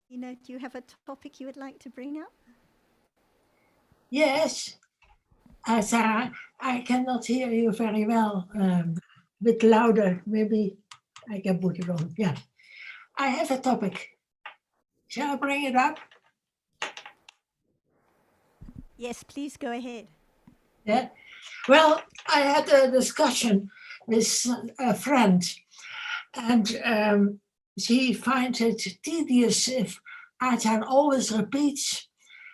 Do you have a topic you would like to bring up? Yes, Sarah, I cannot hear you very well. A bit louder, maybe I can put it on. Yeah, I have a topic. Shall I bring it up? Yes, please go ahead. Yeah. Well, I had a discussion with a friend, and she finds it tedious if Ajahn always repeats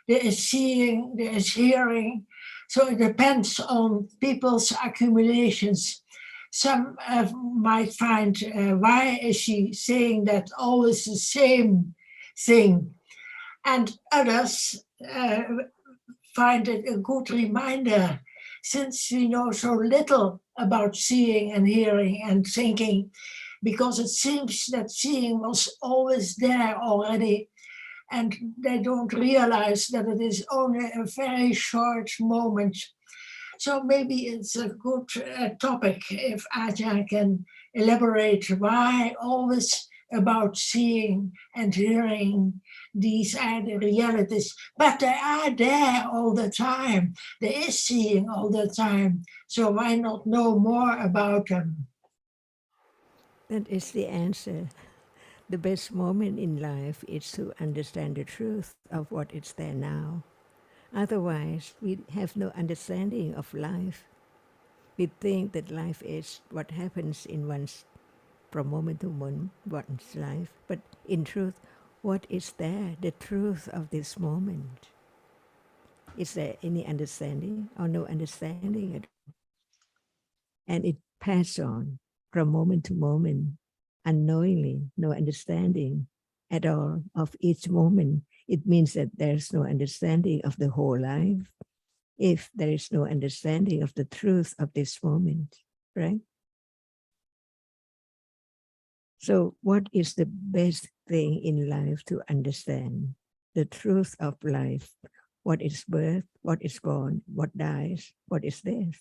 there is seeing, there is hearing. So it depends on people's accumulations. Some might find, why is she saying that always the same thing? And others find it a good reminder, since we know so little about seeing and hearing and thinking, because it seems that seeing was always there already, and they don't realize that it is only a very short moment. So maybe it's a good topic if Ajahn can elaborate why always about seeing and hearing. These are the realities, but they are there all the time. There is seeing all the time. So why not know more about them? That is the answer. The best moment in life is to understand the truth of what is there now. Otherwise, we have no understanding of life. We think that life is what happens in one's from moment to moment, one's life. But in truth, what is there, the truth of this moment? Is there any understanding or no understanding at all? And it passes on from moment to moment, unknowingly, no understanding at all of each moment. It means that there's no understanding of the whole life if there is no understanding of the truth of this moment, right? So what is the best thing in life to understand? The truth of life. What is birth? What is born? What dies? What is death?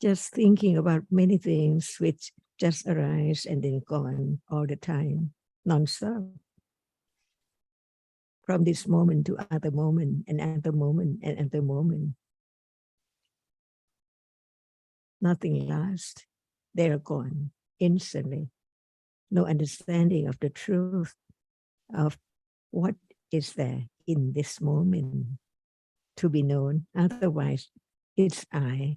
Just thinking about many things which just arise and then gone all the time, non-stop. From this moment to other moment, and other moment, and other moment. Nothing lasts. They're gone instantly. No understanding of the truth of what is there in this moment to be known. Otherwise, it's I.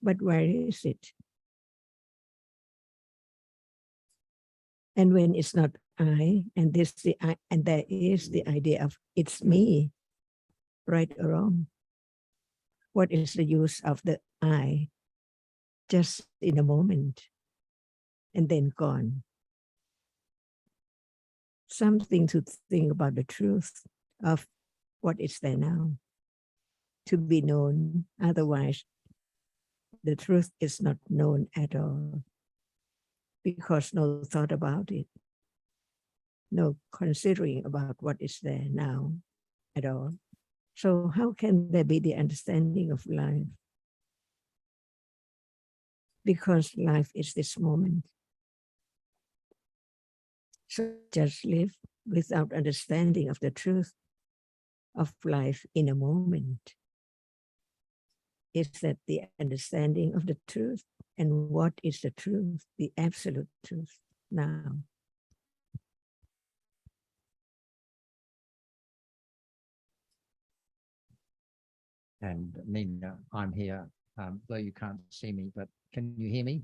But where is it? And when it's not I, and this the I, and there is the idea of it's me, right or wrong. What is the use of the I just in a moment and then gone? Something to think about the truth of what is there now to be known. Otherwise, the truth is not known at all because no thought about it, no considering about what is there now at all. So how can there be the understanding of life? Because life is this moment. So just live without understanding of the truth of life in a moment. Is that the understanding of the truth? And what is the truth, the absolute truth now? And Nina, I'm here, though you can't see me, but can you hear me?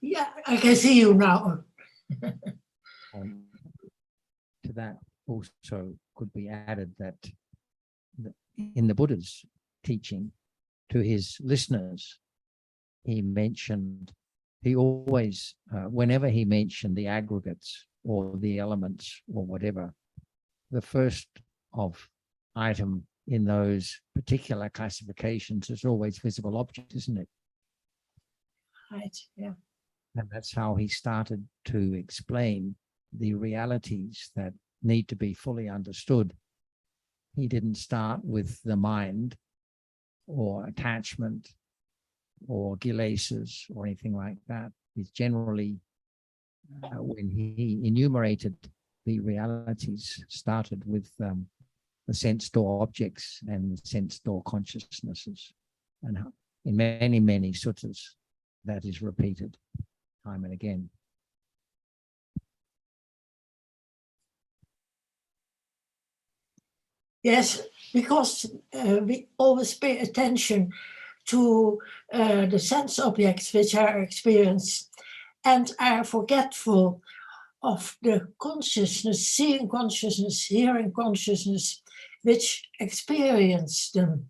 Yeah, I can see you now. To that also could be added that in the Buddha's teaching to his listeners, he always, whenever he mentioned the aggregates or the elements or whatever, the first of item in those particular classifications is always visible object, isn't it? Right, yeah. And that's how he started to explain the realities that need to be fully understood. He didn't start with the mind or attachment or kilesas or anything like that. is generally when he enumerated the realities, started with the sense door objects and the sense door consciousnesses. And in many, many suttas, that is repeated time and again. Yes, because we always pay attention to the sense objects which are experienced and are forgetful of the consciousness, seeing consciousness, hearing consciousness, which experience them.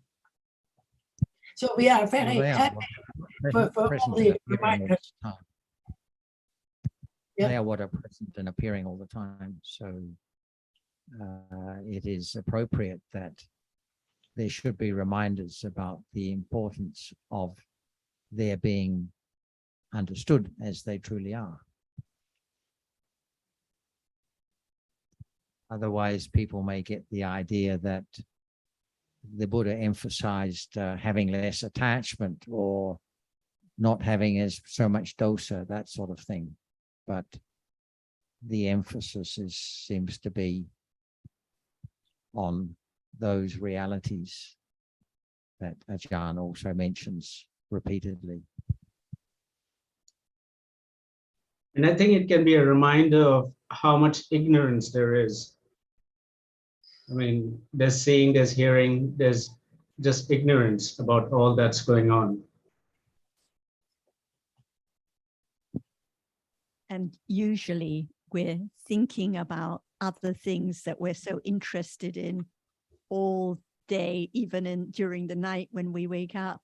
So we are very happy for all the reminders. They are what are present and appearing all the time. So it is appropriate that there should be reminders about the importance of their being understood as they truly are. Otherwise, people may get the idea that the Buddha emphasized having less attachment or not having as so much dosa, that sort of thing. But the emphasis seems to be on those realities that Ajahn also mentions repeatedly. And I think it can be a reminder of how much ignorance there is. I mean, there's seeing, there's hearing, there's just ignorance about all that's going on. And usually we're thinking about other things that we're so interested in all day, even during the night when we wake up.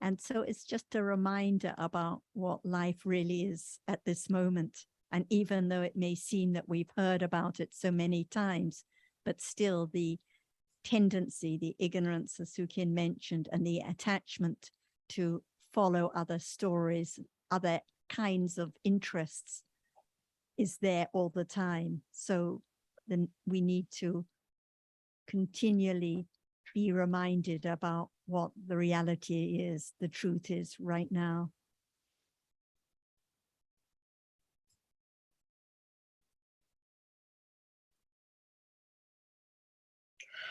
And so it's just a reminder about what life really is at this moment. And even though it may seem that we've heard about it so many times, but still the tendency, the ignorance, as Sukhin mentioned, and the attachment to follow other stories, other kinds of interests is there all the time. So then we need to continually be reminded about what the reality is, the truth is right now.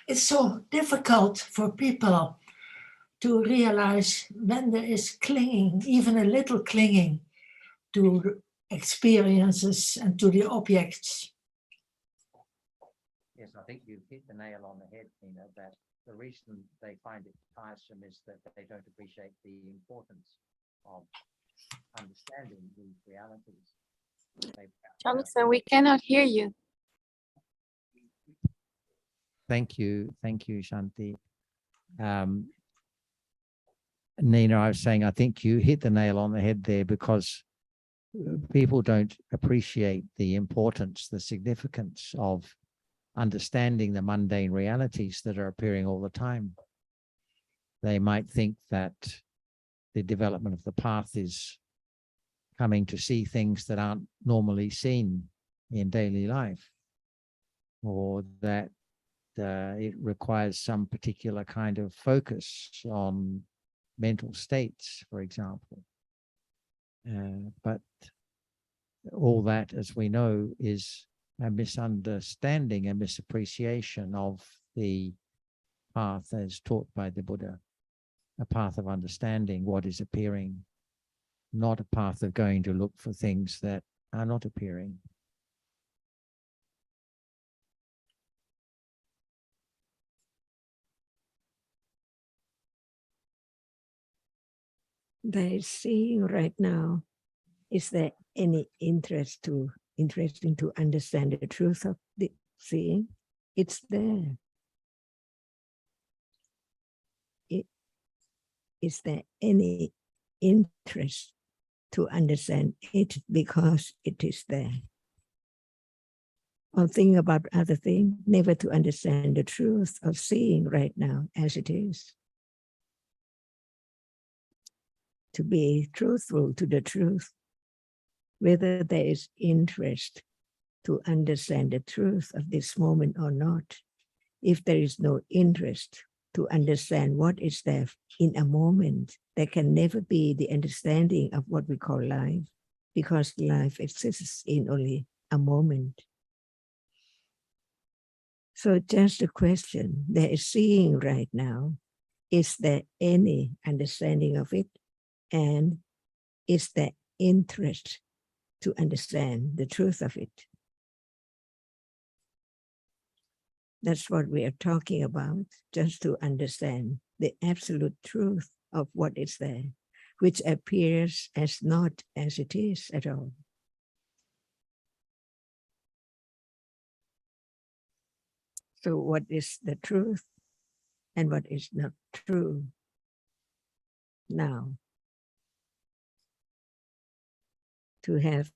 It's so difficult for people to realize when there is clinging, even a little clinging to experiences and to the objects. Yes, I think you've hit the nail on the head, Nina, that the reason they find it tiresome is that they don't appreciate the importance of understanding these realities. Jonathan, we cannot hear you. Thank you, Shanti. Nina, I was saying, I think you hit the nail on the head there, because people don't appreciate the importance, the significance of understanding the mundane realities that are appearing all the time. They might think that the development of the path is coming to see things that aren't normally seen in daily life, or that it requires some particular kind of focus on mental states, for example. But all that, as we know, is a misunderstanding, a misappreciation of the path as taught by the Buddha, a path of understanding what is appearing, not a path of going to look for things that are not appearing. There is seeing right now. Is there any interesting to understand the truth of the seeing? It's there. Is there any interest to understand it because it is there? Or think about other things, never to understand the truth of seeing right now as it is. To be truthful to the truth, whether there is interest to understand the truth of this moment or not. If there is no interest to understand what is there in a moment, there can never be the understanding of what we call life. because life exists in only a moment. So just a question, there is seeing right now. Is there any understanding of it? And is there interest to understand the truth of it? That's what we are talking about, just to understand the absolute truth of what is there, which appears as not as it is at all. So what is the truth and what is not true now? To have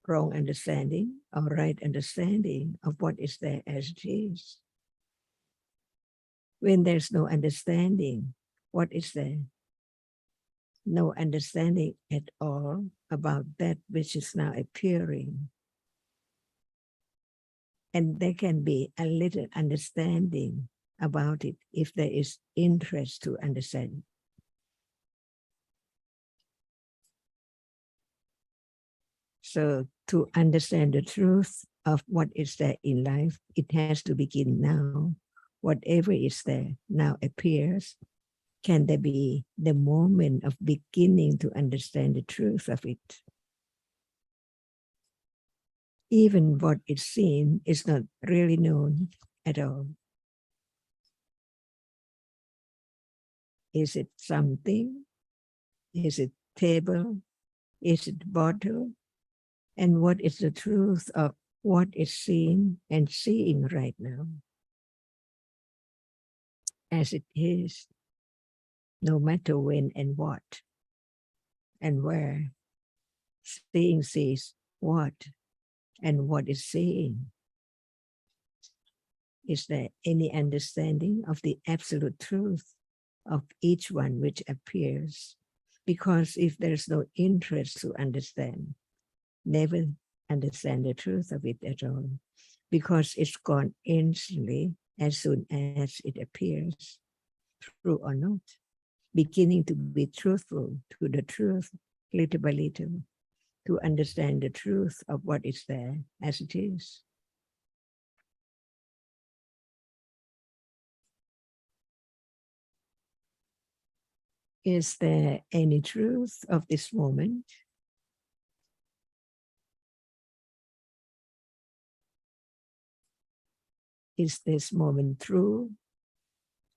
wrong understanding or right understanding of what is there as it is. When there's no understanding, what is there? No understanding at all about that which is now appearing. And there can be a little understanding about it if there is interest to understand. So to understand the truth of what is there in life, it has to begin now. Whatever is there now appears. Can there be the moment of beginning to understand the truth of it? Even what is seen is not really known at all. Is it something? Is it table? Is it bottle? And what is the truth of what is seen and seeing right now? As it is, no matter when and what, and where. Seeing sees what, and what is seeing. Is there any understanding of the absolute truth of each one which appears? Because if there's no interest to understand, never understand the truth of it at all, because it's gone instantly as soon as it appears, true or not, beginning to be truthful to the truth little by little, to understand the truth of what is there as it is. Is there any truth of this moment? Is this moment true,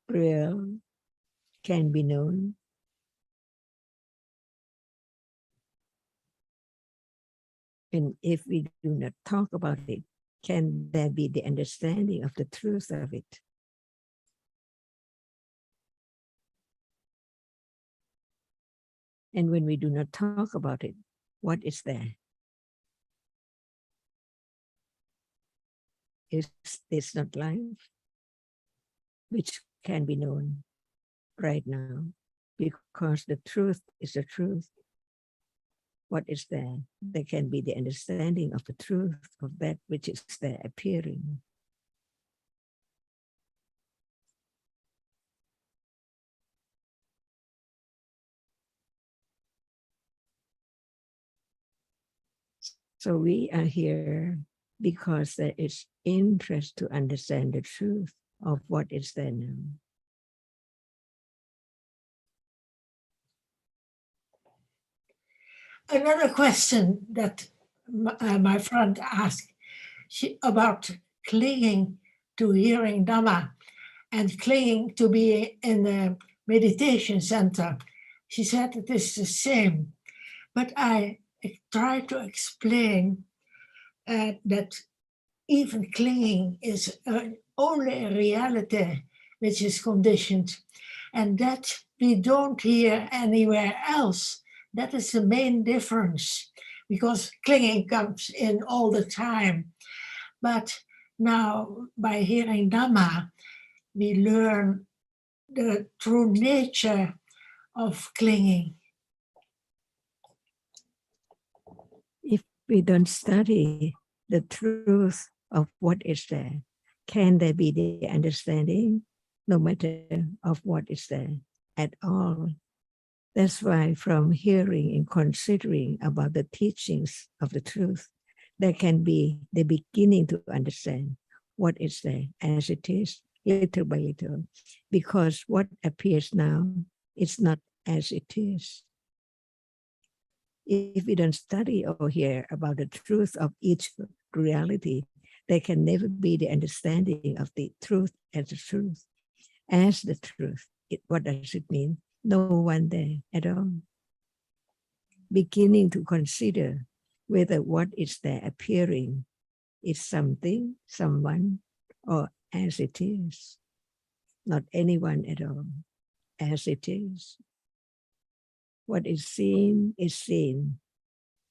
real, can be known? And if we do not talk about it, can there be the understanding of the truth of it? And when we do not talk about it, what is there? Is this not life, which can be known right now? Because the truth is the truth. What is there? There can be the understanding of the truth of that which is there appearing. So we are here because there is interest to understand the truth of what is there now. Another question that my friend asked about clinging to hearing Dhamma and clinging to be in a meditation center. She said it is the same, but I tried to explain that even clinging is only a reality which is conditioned, and that we don't hear anywhere else. That is the main difference, because clinging comes in all the time. But now, by hearing Dhamma, we learn the true nature of clinging. If we don't study the truth of what is there, can there be the understanding, no matter of what is there at all? That's why from hearing and considering about the teachings of the truth, there can be the beginning to understand what is there as it is, little by little, because what appears now is not as it is. If we don't study or hear about the truth of each reality, there can never be the understanding of the truth as the truth. As the truth, what does it mean? No one there at all. Beginning to consider whether what is there appearing is something, someone, or as it is. Not anyone at all, as it is. What is seen,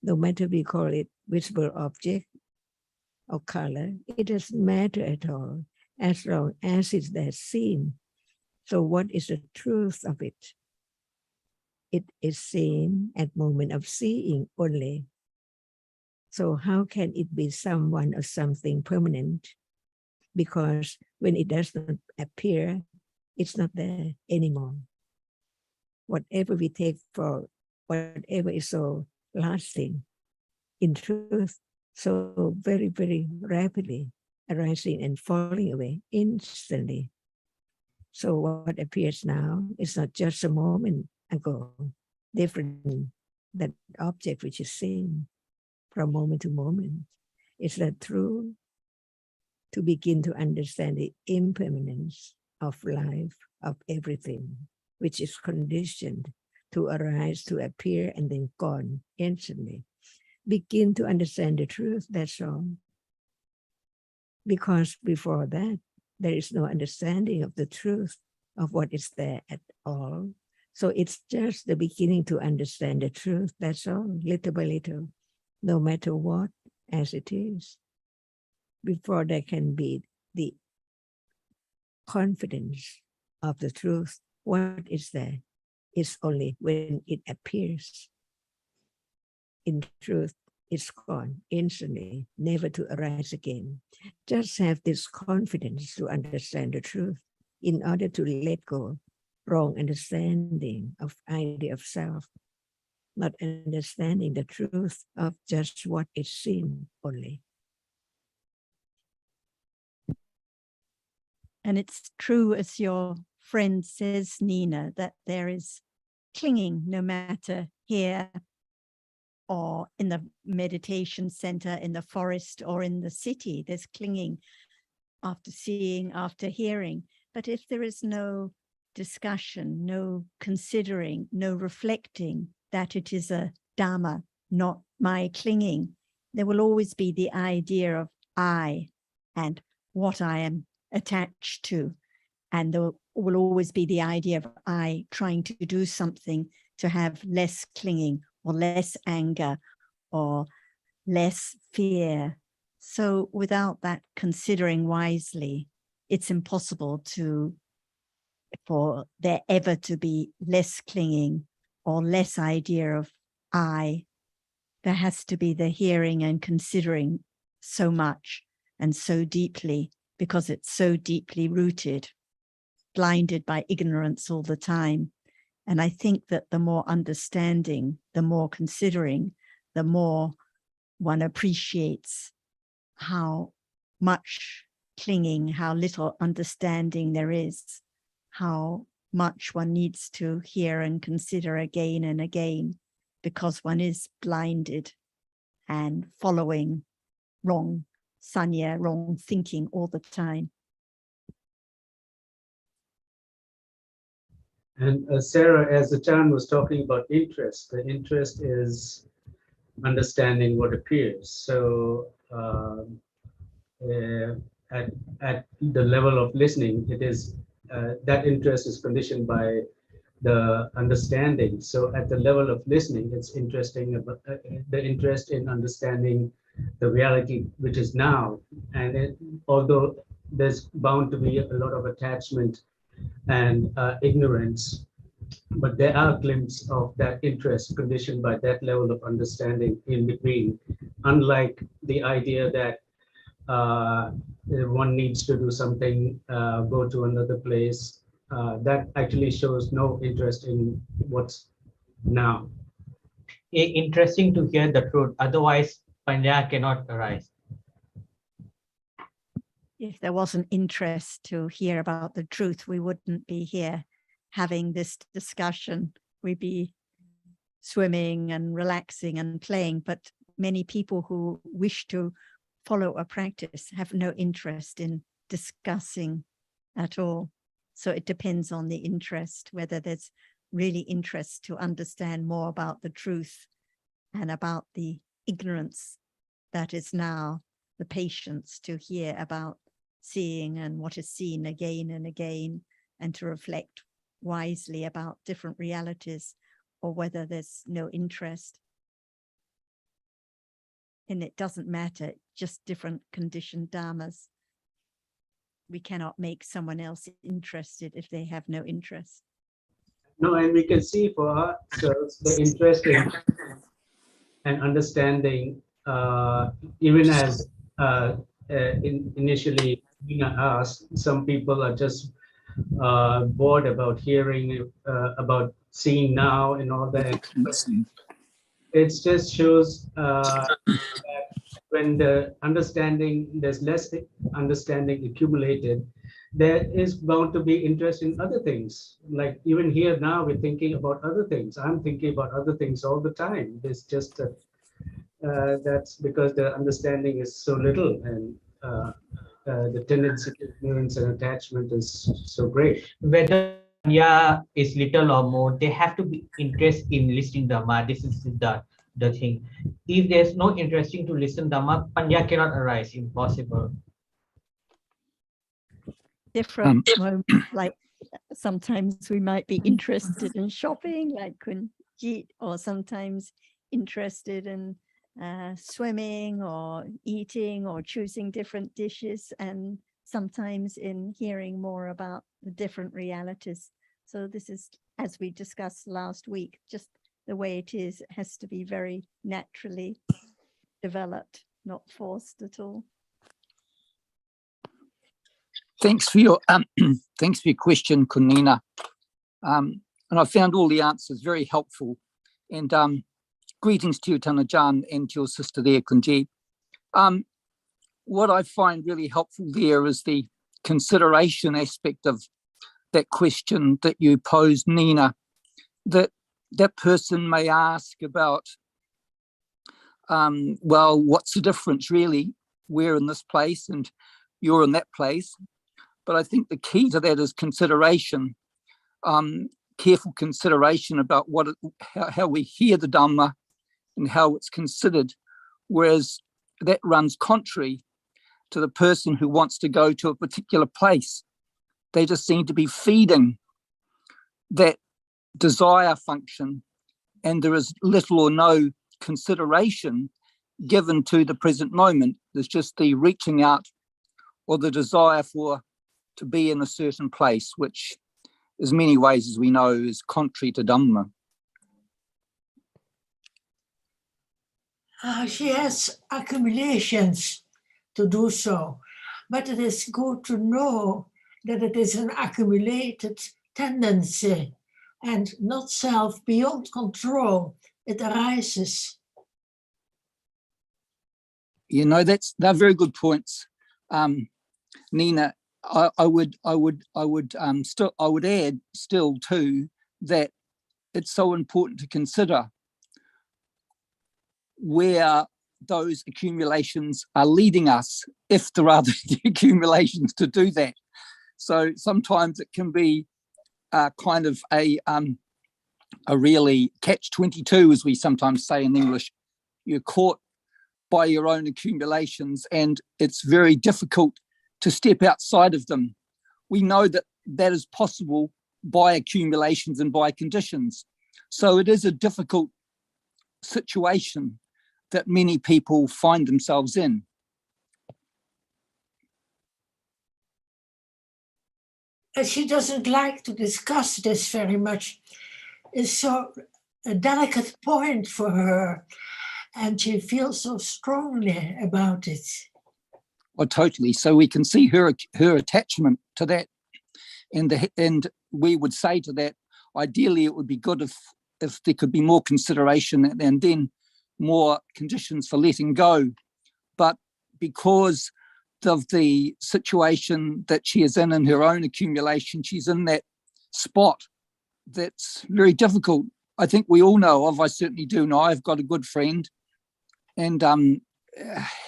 no matter we call it visible object or color, it doesn't matter at all, as long as it's there seen. So what is the truth of it? It is seen at moment of seeing only. So how can it be someone or something permanent? Because when it does not appear, it's not there anymore. Whatever we take for whatever is so lasting, in truth, so very, very rapidly arising and falling away instantly. So what appears now is not just a moment ago, different that object which is seen from moment to moment. Is that true? To begin to understand the impermanence of life, of everything, which is conditioned to arise, to appear, and then gone instantly. Begin to understand the truth, that's all. Because before that, there is no understanding of the truth of what is there at all. So it's just the beginning to understand the truth, that's all, little by little, no matter what, as it is. Before there can be the confidence of the truth, what is there is only when it appears. In truth, it's gone instantly, never to arise again. Just have this confidence to understand the truth in order to let go wrong understanding of idea of self, not understanding the truth of just what is seen only. And it's true, as your friend says, Nina, that there is clinging no matter here or in the meditation center, in the forest or in the city. There's clinging after seeing, after hearing. But if there is no discussion, no considering, no reflecting that it is a Dhamma, not my clinging, there will always be the idea of I and what I am attached to. And there will always be the idea of I trying to do something to have less clinging or less anger or less fear. So without that considering wisely, it's impossible for there ever to be less clinging or less idea of I. There has to be the hearing and considering so much and so deeply, because it's so deeply rooted, blinded by ignorance all the time. And I think that the more understanding, the more considering, the more one appreciates how much clinging, how little understanding there is, how much one needs to hear and consider again and again, because one is blinded and following wrong sanya, wrong thinking all the time. And Sarah, as Achan was talking about interest, the interest is understanding what appears. So at the level of listening, it is that interest is conditioned by the understanding. So at the level of listening, it's interesting about the interest in understanding the reality which is now. And although there's bound to be a lot of attachment and ignorance, but there are glimpses of that interest conditioned by that level of understanding in between, unlike the idea that one needs to do something, go to another place. That actually shows no interest in what's now. Interesting to hear the truth. Otherwise, Panya cannot arise. If there wasn't interest to hear about the truth, we wouldn't be here having this discussion. We'd be swimming and relaxing and playing, but many people who wish to follow a practice have no interest in discussing at all. So it depends on the interest, whether there's really interest to understand more about the truth and about the ignorance that is now, the patience to hear about seeing and what is seen again and again, and to reflect wisely about different realities, or whether there's no interest. And it doesn't matter, just different conditioned dharmas. We cannot make someone else interested if they have no interest. No, and we can see for ourselves the interest in and understanding, even as initially Nina asked, some people are just bored about hearing, about seeing now and all that. It just shows that when the understanding, there's less understanding accumulated, there is bound to be interest in other things. Like even here now, we're thinking about other things. I'm thinking about other things all the time. It's just that's because the understanding is so little, and the tendency to ignorance and attachment is so great. Whether Panya is little or more, they have to be interested in listening Dhamma. This is the thing. If there's no interesting to listen Dhamma, Panya cannot arise. Impossible. Different moments, like sometimes we might be interested in shopping, like Kunjit, or sometimes interested in swimming or eating or choosing different dishes, and sometimes in hearing more about the different realities. So this is, as we discussed last week, just the way it is. It has to be very naturally developed, not forced at all. Thanks for your thanks for your question, Kunina. And I found all the answers very helpful. And greetings to you, Tanajan, and to your sister there, Kunjit. What I find really helpful there is the consideration aspect of that question that you posed, Nina, that that person may ask about, well, what's the difference really? We're in this place and you're in that place. But I think the key to that is consideration, careful consideration about how we hear the Dhamma and how it's considered, whereas that runs contrary to the person who wants to go to a particular place. They just seem to be feeding that desire function, and there is little or no consideration given to the present moment. There's just the reaching out or the desire to be in a certain place, which in many ways, as we know, is contrary to Dhamma. She has accumulations to do so, but it is good to know that it is an accumulated tendency and not self, beyond control. It arises. You know, they're very good points, Nina. I would add still too that it's so important to consider where those accumulations are leading us, if there are the accumulations to do that. So sometimes it can be kind of a really catch-22, as we sometimes say in English. You're caught by your own accumulations, and it's very difficult to step outside of them. We know that that is possible by accumulations and by conditions. So it is a difficult situation that many people find themselves in. She doesn't like to discuss this very much. It's so a delicate point for her, and she feels so strongly about it. Oh, totally. So we can see her attachment to that, and we would say to that, ideally, it would be good if if there could be more consideration and then more conditions for letting go. But because of the situation that she is in her own accumulation, she's in that spot that's very difficult. I think we all know of, I certainly do know, I've got a good friend, and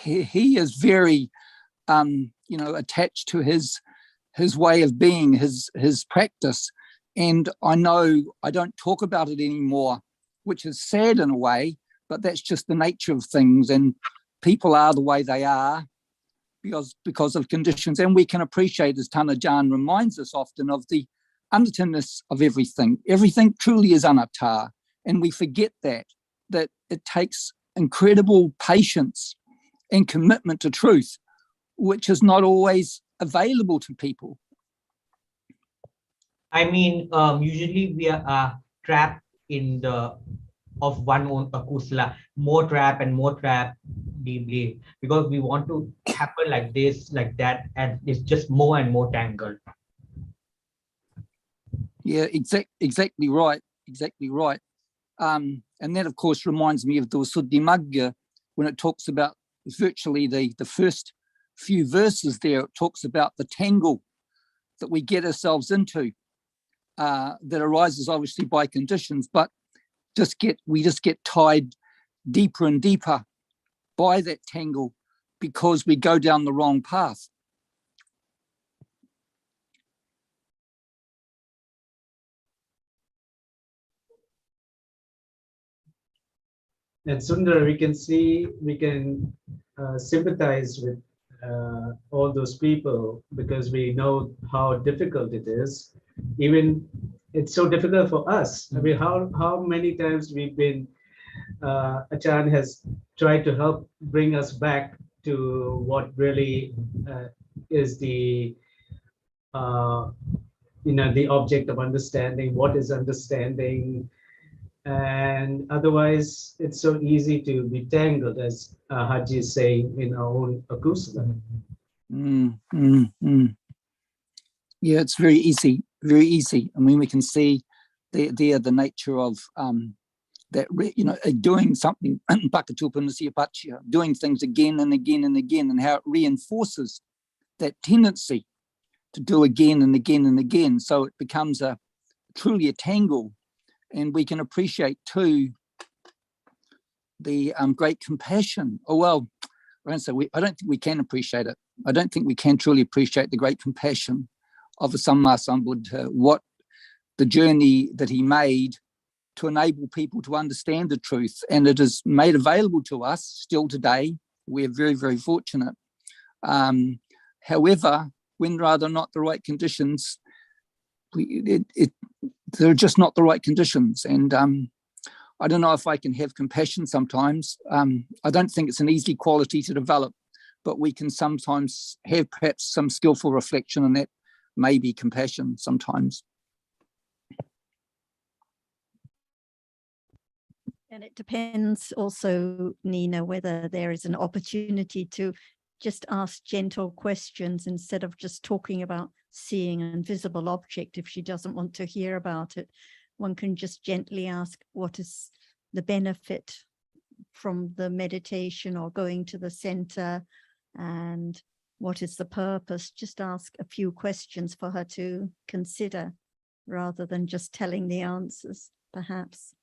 he is very, attached to his way of being, his practice. And I know I don't talk about it anymore, which is sad in a way, but that's just the nature of things. And people are the way they are because of conditions. And we can appreciate, as Tana Jan reminds us often, of the anatta-ness of everything. Everything truly is anatta. And we forget that it takes incredible patience and commitment to truth, which is not always available to people. I mean, usually we are trapped in of one own akusala, more trap deeply, because we want to happen like this, like that, and it's just more and more tangled. Yeah, exactly right. And that, of course, reminds me of the Suddhimagga, when it talks about virtually the first few verses there. It talks about the tangle that we get ourselves into, that arises obviously by conditions, but we just get tied deeper and deeper by that tangle because we go down the wrong path. And Sundar, we can sympathize with all those people, because we know how difficult it is. Even it's so difficult for us. I mean, how many times we've been, Achan has tried to help bring us back to what really is the the object of understanding. What is understanding? And otherwise, it's so easy to be tangled, as Haji is saying, in our own akusala. Yeah, it's very easy. I mean, we can see the nature of that, doing something, doing things again and again and again, and how it reinforces that tendency to do again and again and again. So it becomes truly a tangle. And we can appreciate too the great compassion. Oh, well, I don't think we can appreciate it. I don't think we can truly appreciate the great compassion of the Samma Sambuddha, what the journey that he made to enable people to understand the truth. And it is made available to us still today. We're very, very fortunate. However, when rather not the right conditions, they're just not the right conditions. And I don't know if I can have compassion sometimes. I don't think it's an easy quality to develop, but we can sometimes have perhaps some skillful reflection, and that may be compassion sometimes. And it depends also, Nina, whether there is an opportunity to just ask gentle questions instead of just talking about seeing an invisible object. If she doesn't want to hear about it, one can just gently ask, what is the benefit from the meditation or going to the center, and what is the purpose? Just ask a few questions for her to consider rather than just telling the answers, perhaps.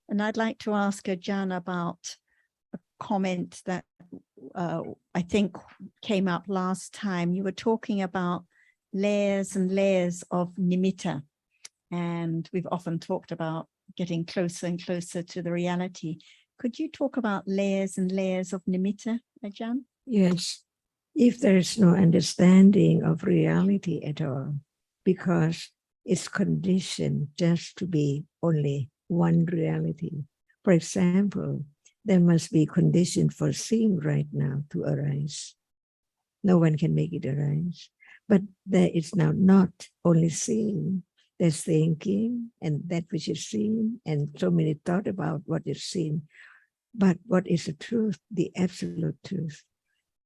And I'd like to ask Ajahn about a comment that I think came up last time. You were talking about layers and layers of nimitta, and we've often talked about getting closer and closer to the reality. Could you talk about layers and layers of nimitta, Ajahn? Yes, if there is no understanding of reality at all, because it's conditioned just to be only one reality. For example, there must be condition for seeing right now to arise. No one can make it arise. But there is now not only seeing, there's thinking, and that which is seen, and so many thought about what is seen. But what is the truth, the absolute truth,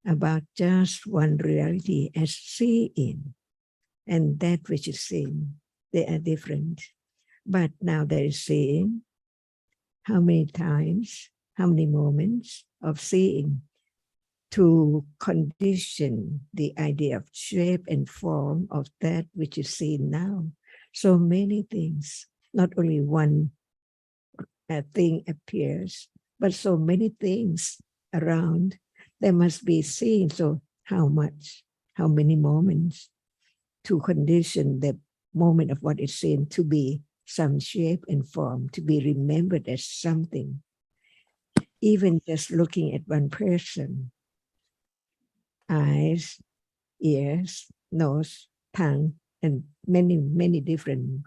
about just one reality as seeing, and that which is seen, they are different. But now there is seeing. How many times, how many moments of seeing to condition the idea of shape and form of that which is seen now. So many things, not only one thing appears, but so many things around there must be seen. So how much, how many moments to condition the moment of what is seen to be some shape and form, to be remembered as something. Even just looking at one person, eyes, ears, nose, tongue, and many, many different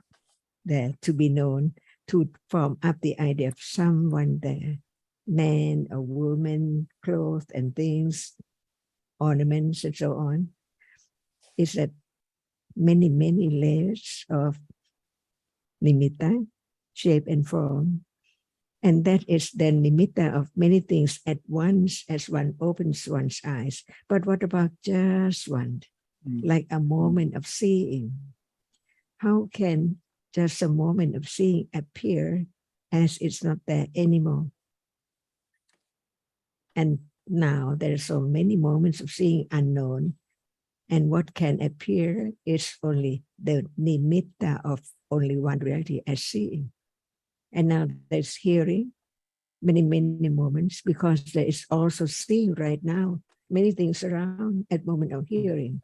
there to be known, to form up the idea of someone there, man or woman, clothes and things, ornaments and so on, is that many, many layers of nimitta, shape and form. And that is the nimitta of many things at once as one opens one's eyes. But what about just one, like a moment of seeing? How can just a moment of seeing appear as it's not there anymore? And now there are so many moments of seeing unknown. And what can appear is only the nimitta of only one reality as seeing. And now there's hearing, many, many moments, because there is also seeing right now, many things around at moment of hearing.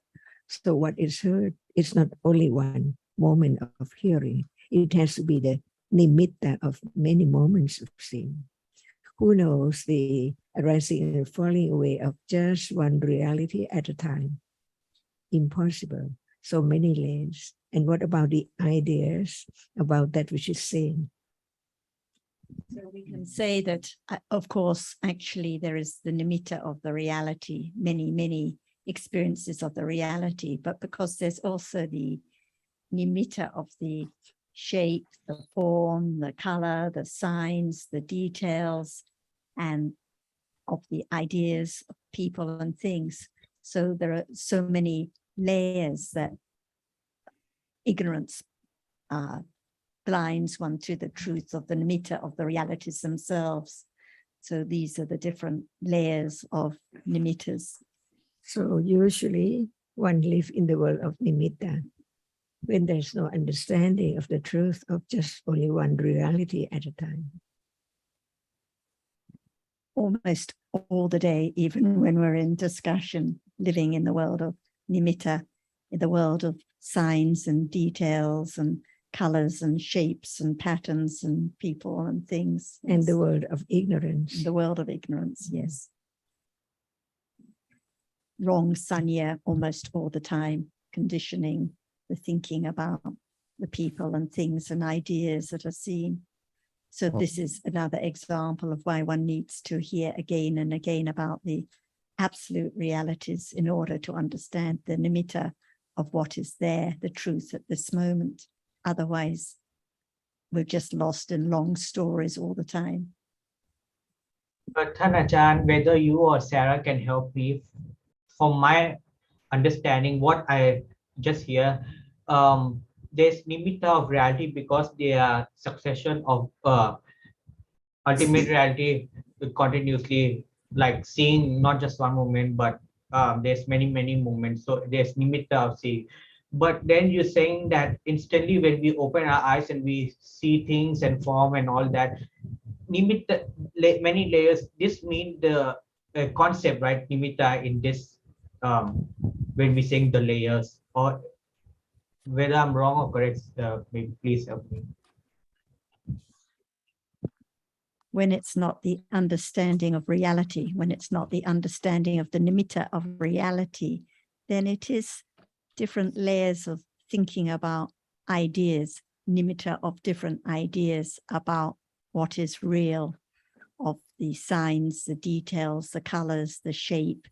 So what is heard, it's not only one moment of hearing. It has to be the nimitta of many moments of seeing. Who knows the arising and falling away of just one reality at a time? Impossible. So many layers. And what about the ideas about that which is seen? So we can say that, of course, actually there is the nimitta of the reality, many, many experiences of the reality, but because there's also the nimitta of the shape, the form, the color, the signs, the details, and of the ideas of people and things. So there are so many layers that ignorance blinds one to the truth of the nimitta of the realities themselves. So these are the different layers of nimittas. So usually one lives in the world of nimitta when there's no understanding of the truth of just only one reality at a time. Almost all the day, even when we're in discussion, living in the world of nimitta, in the world of signs and details and colors and shapes and patterns and people and things. And the world of ignorance. The world of ignorance, yes. Wrong sanya almost all the time, conditioning the thinking about the people and things and ideas that are seen. So this is another example of why one needs to hear again and again about the absolute realities in order to understand the nimitta of what is there, the truth at this moment. Otherwise, we're just lost in long stories all the time. But Than Ajahn, whether you or Sarah can help me, from my understanding, what I just hear, there's nimitta of reality because they are succession of ultimate reality continuously, like seeing not just one moment, but there's many moments. So there's nimitta of seeing. But then you're saying that instantly when we open our eyes and we see things and form and all that, nimitta, many layers, this means the concept, right? Nimitta in this, when we saying the layers, or whether I'm wrong or correct, maybe please help me. When it's not the understanding of reality, when it's not the understanding of the nimitta of reality, then it is different layers of thinking about ideas, nimitta of different ideas about what is real, of the signs, the details, the colors, the shape,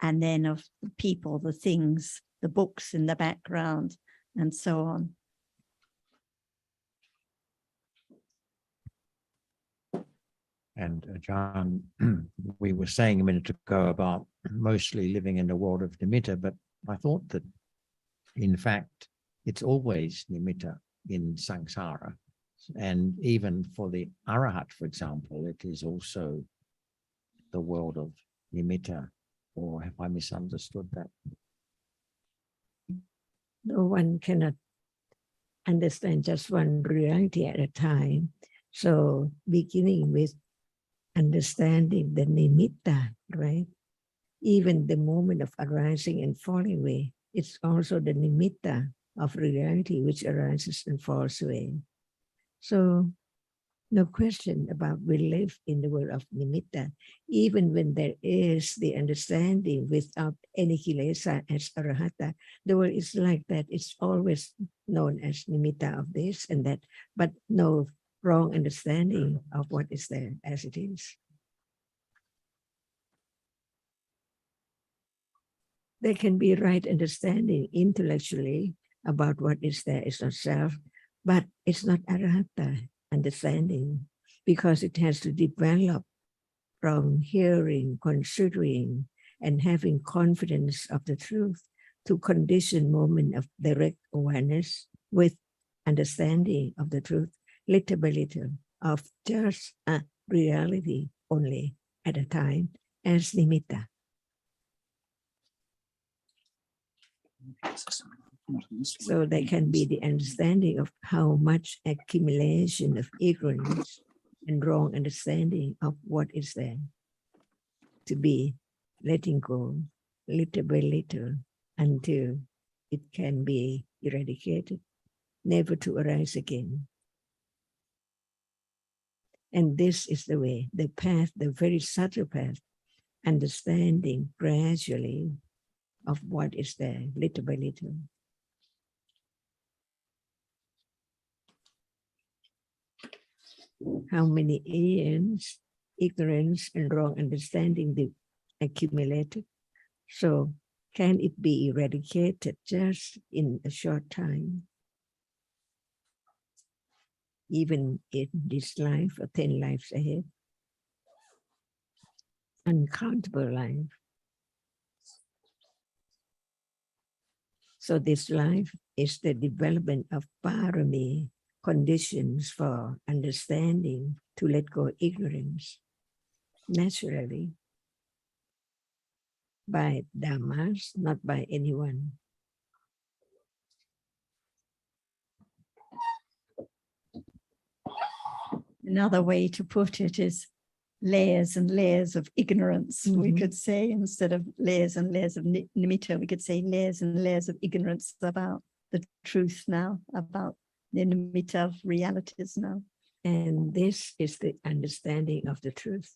and then of the people, the things, the books in the background, and so on. And John, we were saying a minute ago about mostly living in the world of nimitta, but I thought that, in fact, it's always nimitta in samsara. And even for the Arahat, for example, it is also the world of nimitta. Or have I misunderstood that? No one cannot understand just one reality at a time. So beginning with understanding the nimitta, right? Even the moment of arising and falling away, it's also the nimitta of reality which arises and falls away. So no question about we live in the world of nimitta, even when there is the understanding without any kilesa as arahata. The world is like that. It's always known as nimitta of this and that, but no wrong understanding of what is there as it is. There can be right understanding intellectually about what is there is not self, but it's not arahata understanding, because it has to develop from hearing, considering, and having confidence of the truth to condition moment of direct awareness with understanding of the truth, little by little, of just a reality only at a time as nimitta. So there can be the understanding of how much accumulation of ignorance and wrong understanding of what is there to be letting go little by little until it can be eradicated, never to arise again. And this is the way, the path, the very subtle path, understanding gradually of what is there, little by little. How many years ignorance and wrong understanding they accumulated? So can it be eradicated just in a short time? Even in this life or 10 lives ahead? Uncountable life. So this life is the development of parami, conditions for understanding to let go of ignorance naturally by dhammas, not by anyone. Another way to put it is layers and layers of ignorance, we could say, instead of layers and layers of nimitta, we could say layers and layers of ignorance about the truth now, about the nimitta of realities now. And this is the understanding of the truth.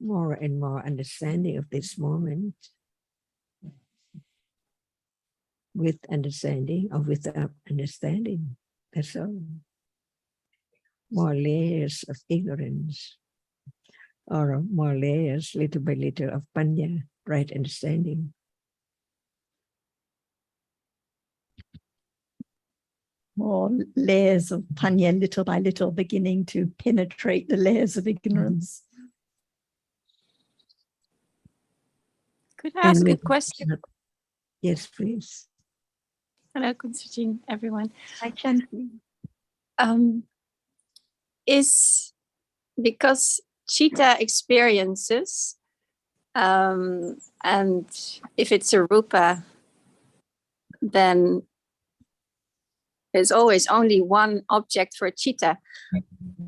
More and more understanding of this moment, with understanding or without understanding. That's all. More layers of ignorance, or more layers, little by little, of panya, right understanding. More layers of panya, little by little, beginning to penetrate the layers of ignorance. Could I ask a question? Yes, please. Hello, Kunsuchin, everyone. I can. Is because Chitta experiences, and if it's a rupa, then there's always only one object for Chitta.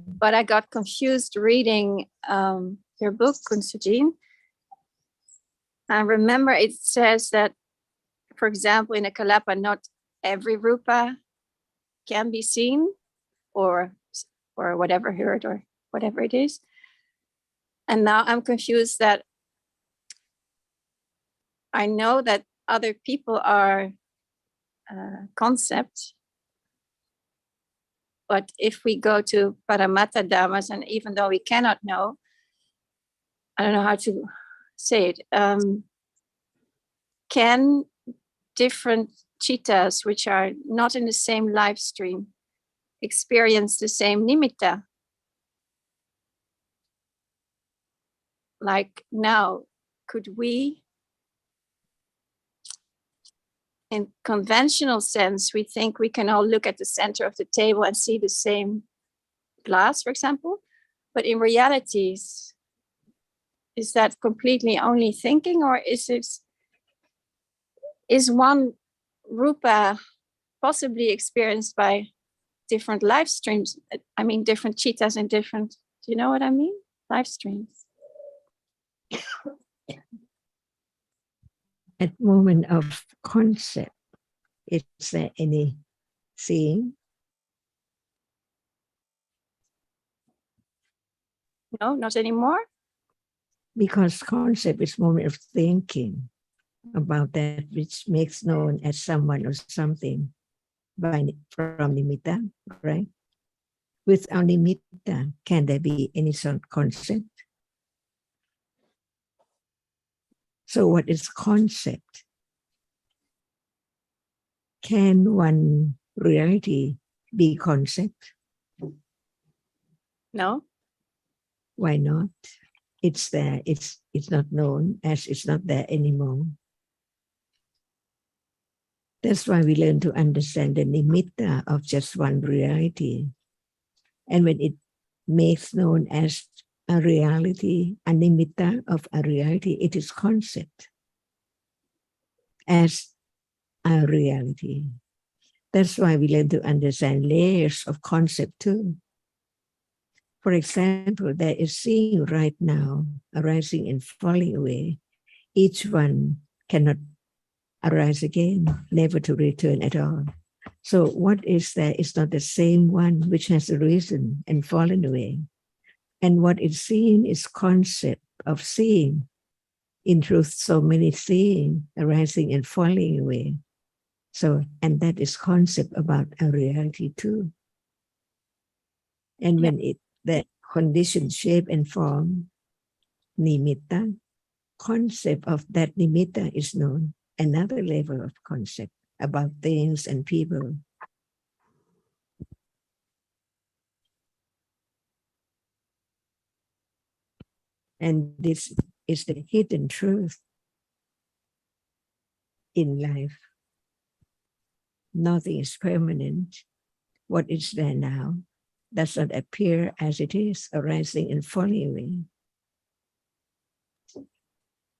But I got confused reading your book, Kunsujin. I remember it says that, for example, in a kalapa, not every rupa can be seen, or whatever, heard, or whatever it is. And now I'm confused that I know that other people are concepts, but if we go to Paramattha Dhammas, and even though we cannot know, I don't know how to say it, can different chittas, which are not in the same live stream, experience the same nimitta? Like now, could we in conventional sense, we think we can all look at the center of the table and see the same glass, for example. But in realities, is that completely only thinking, or is one rupa possibly experienced by different live streams? I mean, different cheetahs in different, do you know what I mean? Live streams. At moment of concept, is there any seeing? No, not anymore. Because concept is moment of thinking about that which makes known as someone or something from nimitta, right? Without nimitta, can there be any sort of concept? So what is concept? Can one reality be concept? No. Why not? It's there, it's not known as it's not there anymore. That's why we learn to understand the nimitta of just one reality. And when it makes known as a reality, a nimitta of a reality, it is concept as a reality. That's why we learn to understand layers of concept too. For example, there is seeing right now, arising and falling away. Each one cannot arise again, never to return at all. So what is there is not the same one which has arisen and fallen away. And what is seen is concept of seeing. In truth, so many seeing, arising and falling away. So, and that is concept about a reality too. And when the condition, shape and form, nimitta, concept of that nimitta is known. Another level of concept about things and people. And this is the hidden truth in life. Nothing is permanent. What is there now does not appear as it is, arising and falling away.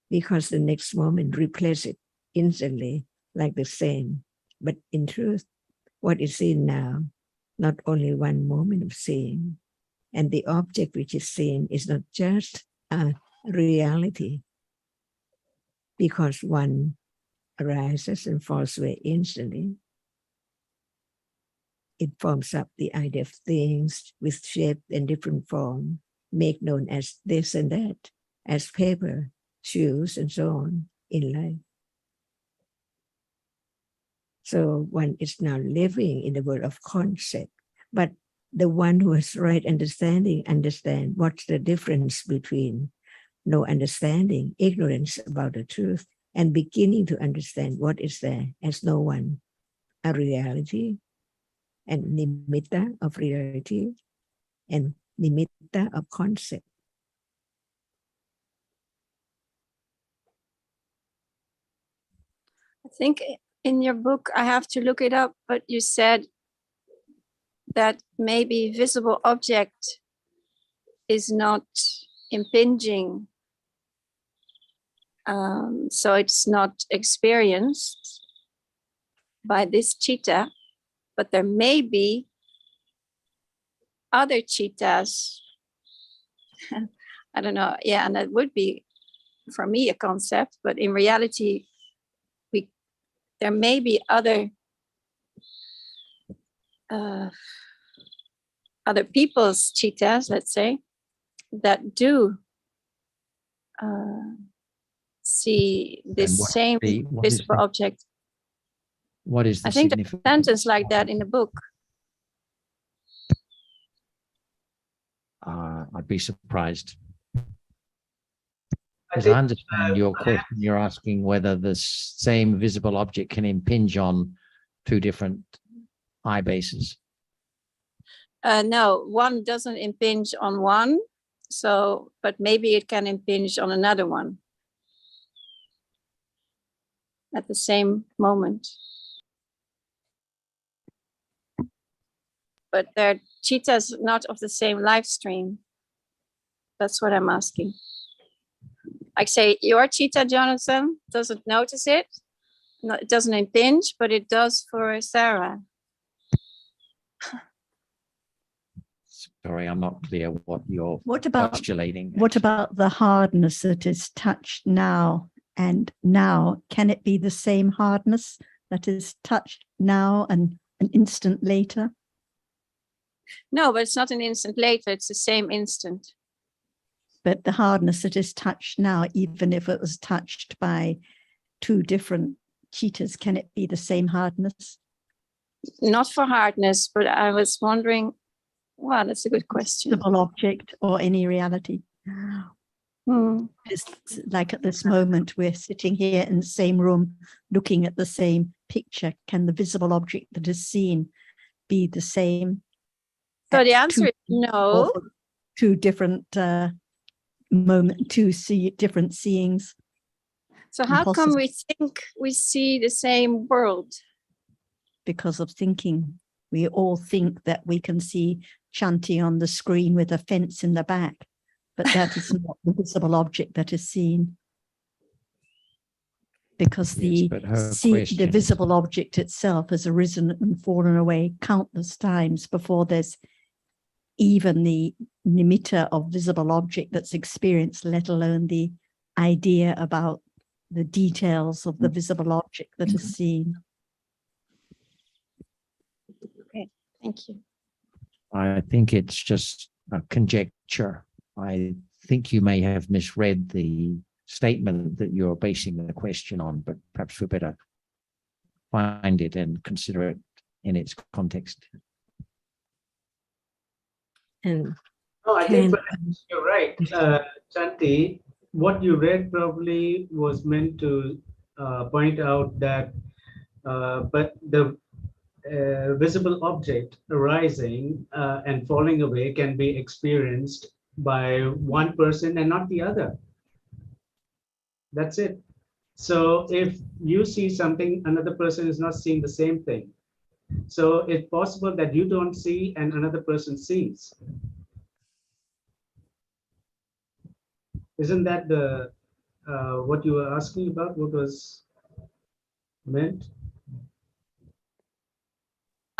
Because the next moment replaces it instantly like the same. But in truth, what is seen now, not only one moment of seeing, and the object which is seen is not just a reality, because one arises and falls away instantly. It forms up the idea of things with shape and different form, make known as this and that, as paper, shoes, and so on in life. So one is now living in the world of concept, but the one who has right understanding understand what's the difference between no understanding, ignorance about the truth, and beginning to understand what is there as no one, a reality, and nimitta of reality, and nimitta of concept. I think in your book, I have to look it up, but you said that maybe visible object is not impinging, so it's not experienced by this cheetah, but there may be other cheetahs. I don't know, yeah, and that would be, for me, a concept, but in reality, there may be other people's cheetahs, let's say, that do see this same visible object. What is the I think there's a sentence like that in the book. I'd be surprised. As I understand your question, you're asking whether the same visible object can impinge on two different eye bases. No, one doesn't impinge on one, so, but maybe it can impinge on another one. at the same moment. But they're cheetahs not of the same live stream. That's what I'm asking. Like say your cheetah, Jonathan, doesn't notice it. No, it doesn't impinge, but it does for Sarah. Sorry, I'm not clear what you're What about postulating. what about the hardness that is touched now and now? Can it be the same hardness that is touched now and an instant later? No, but it's not an instant later. It's the same instant. But the hardness that is touched now, even if it was touched by two different cheetahs, can it be the same hardness? Not for hardness, but I was wondering, well, that's a good question. Visible object or any reality. It's like at this moment, we're sitting here in the same room, looking at the same picture. Can the visible object that is seen be the same? So the at answer is no. or two different different seeings. So how come Impossible. we think we see the same world? Because of thinking. We all think that we can see Shanti on the screen with a fence in the back, but that is not the visible object that is seen. Because Yes, but her the question- visible object itself has arisen and fallen away countless times before there's even the nimitta of visible object that's experienced, let alone the idea about the details of the visible object that is seen. Okay, thank you. I think it's just a conjecture. I think you may have misread the statement that you're basing the question on, but perhaps we better find it and consider it in its context. And No, I think Can- perhaps you're right, Chanti. What you read probably was meant to point out that, but the visible object arising and falling away can be experienced by one person and not the other. That's it. So if you see something, another person is not seeing the same thing. So it's possible that you don't see and another person sees. Isn't that the what you were asking about? What was meant?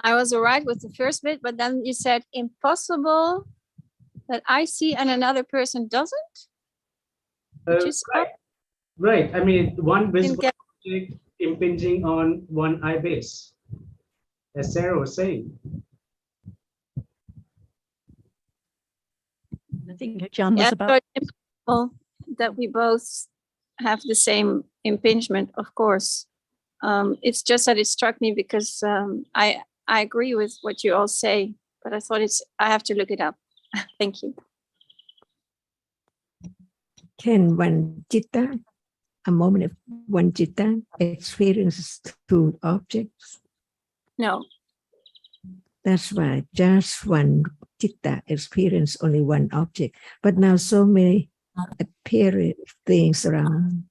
I was all right with the first bit, but then you said impossible that I see and another person doesn't. Which is Right. Right. I mean, one visible get- object impinging on one eye base, as Sarah was saying. I think John was Yeah, about so it's impossible that we both have the same impingement, of course. It's just that it struck me because I agree with what you all say, but I thought I have to look it up. Thank you. can one citta, a moment of one citta, experience two objects? No, That's why just one citta experience only one object. But now so many apparent things around.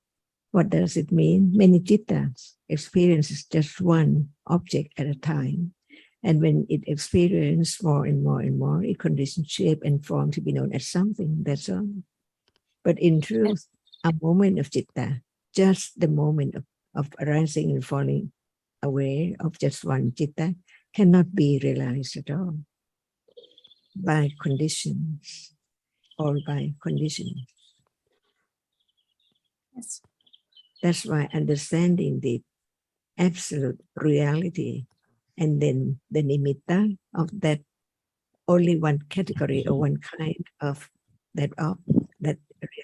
What does it mean? Many cittas experiences just one object at a time. And when it experiences more and more and more, it conditions shape and form to be known as something, that's all. But in truth, a moment of citta, just the moment of arising and falling away of just one citta, cannot be realized at all by conditions or by conditioning. yes. That's why understanding the absolute reality and then the nimitta of that only one category or one kind of that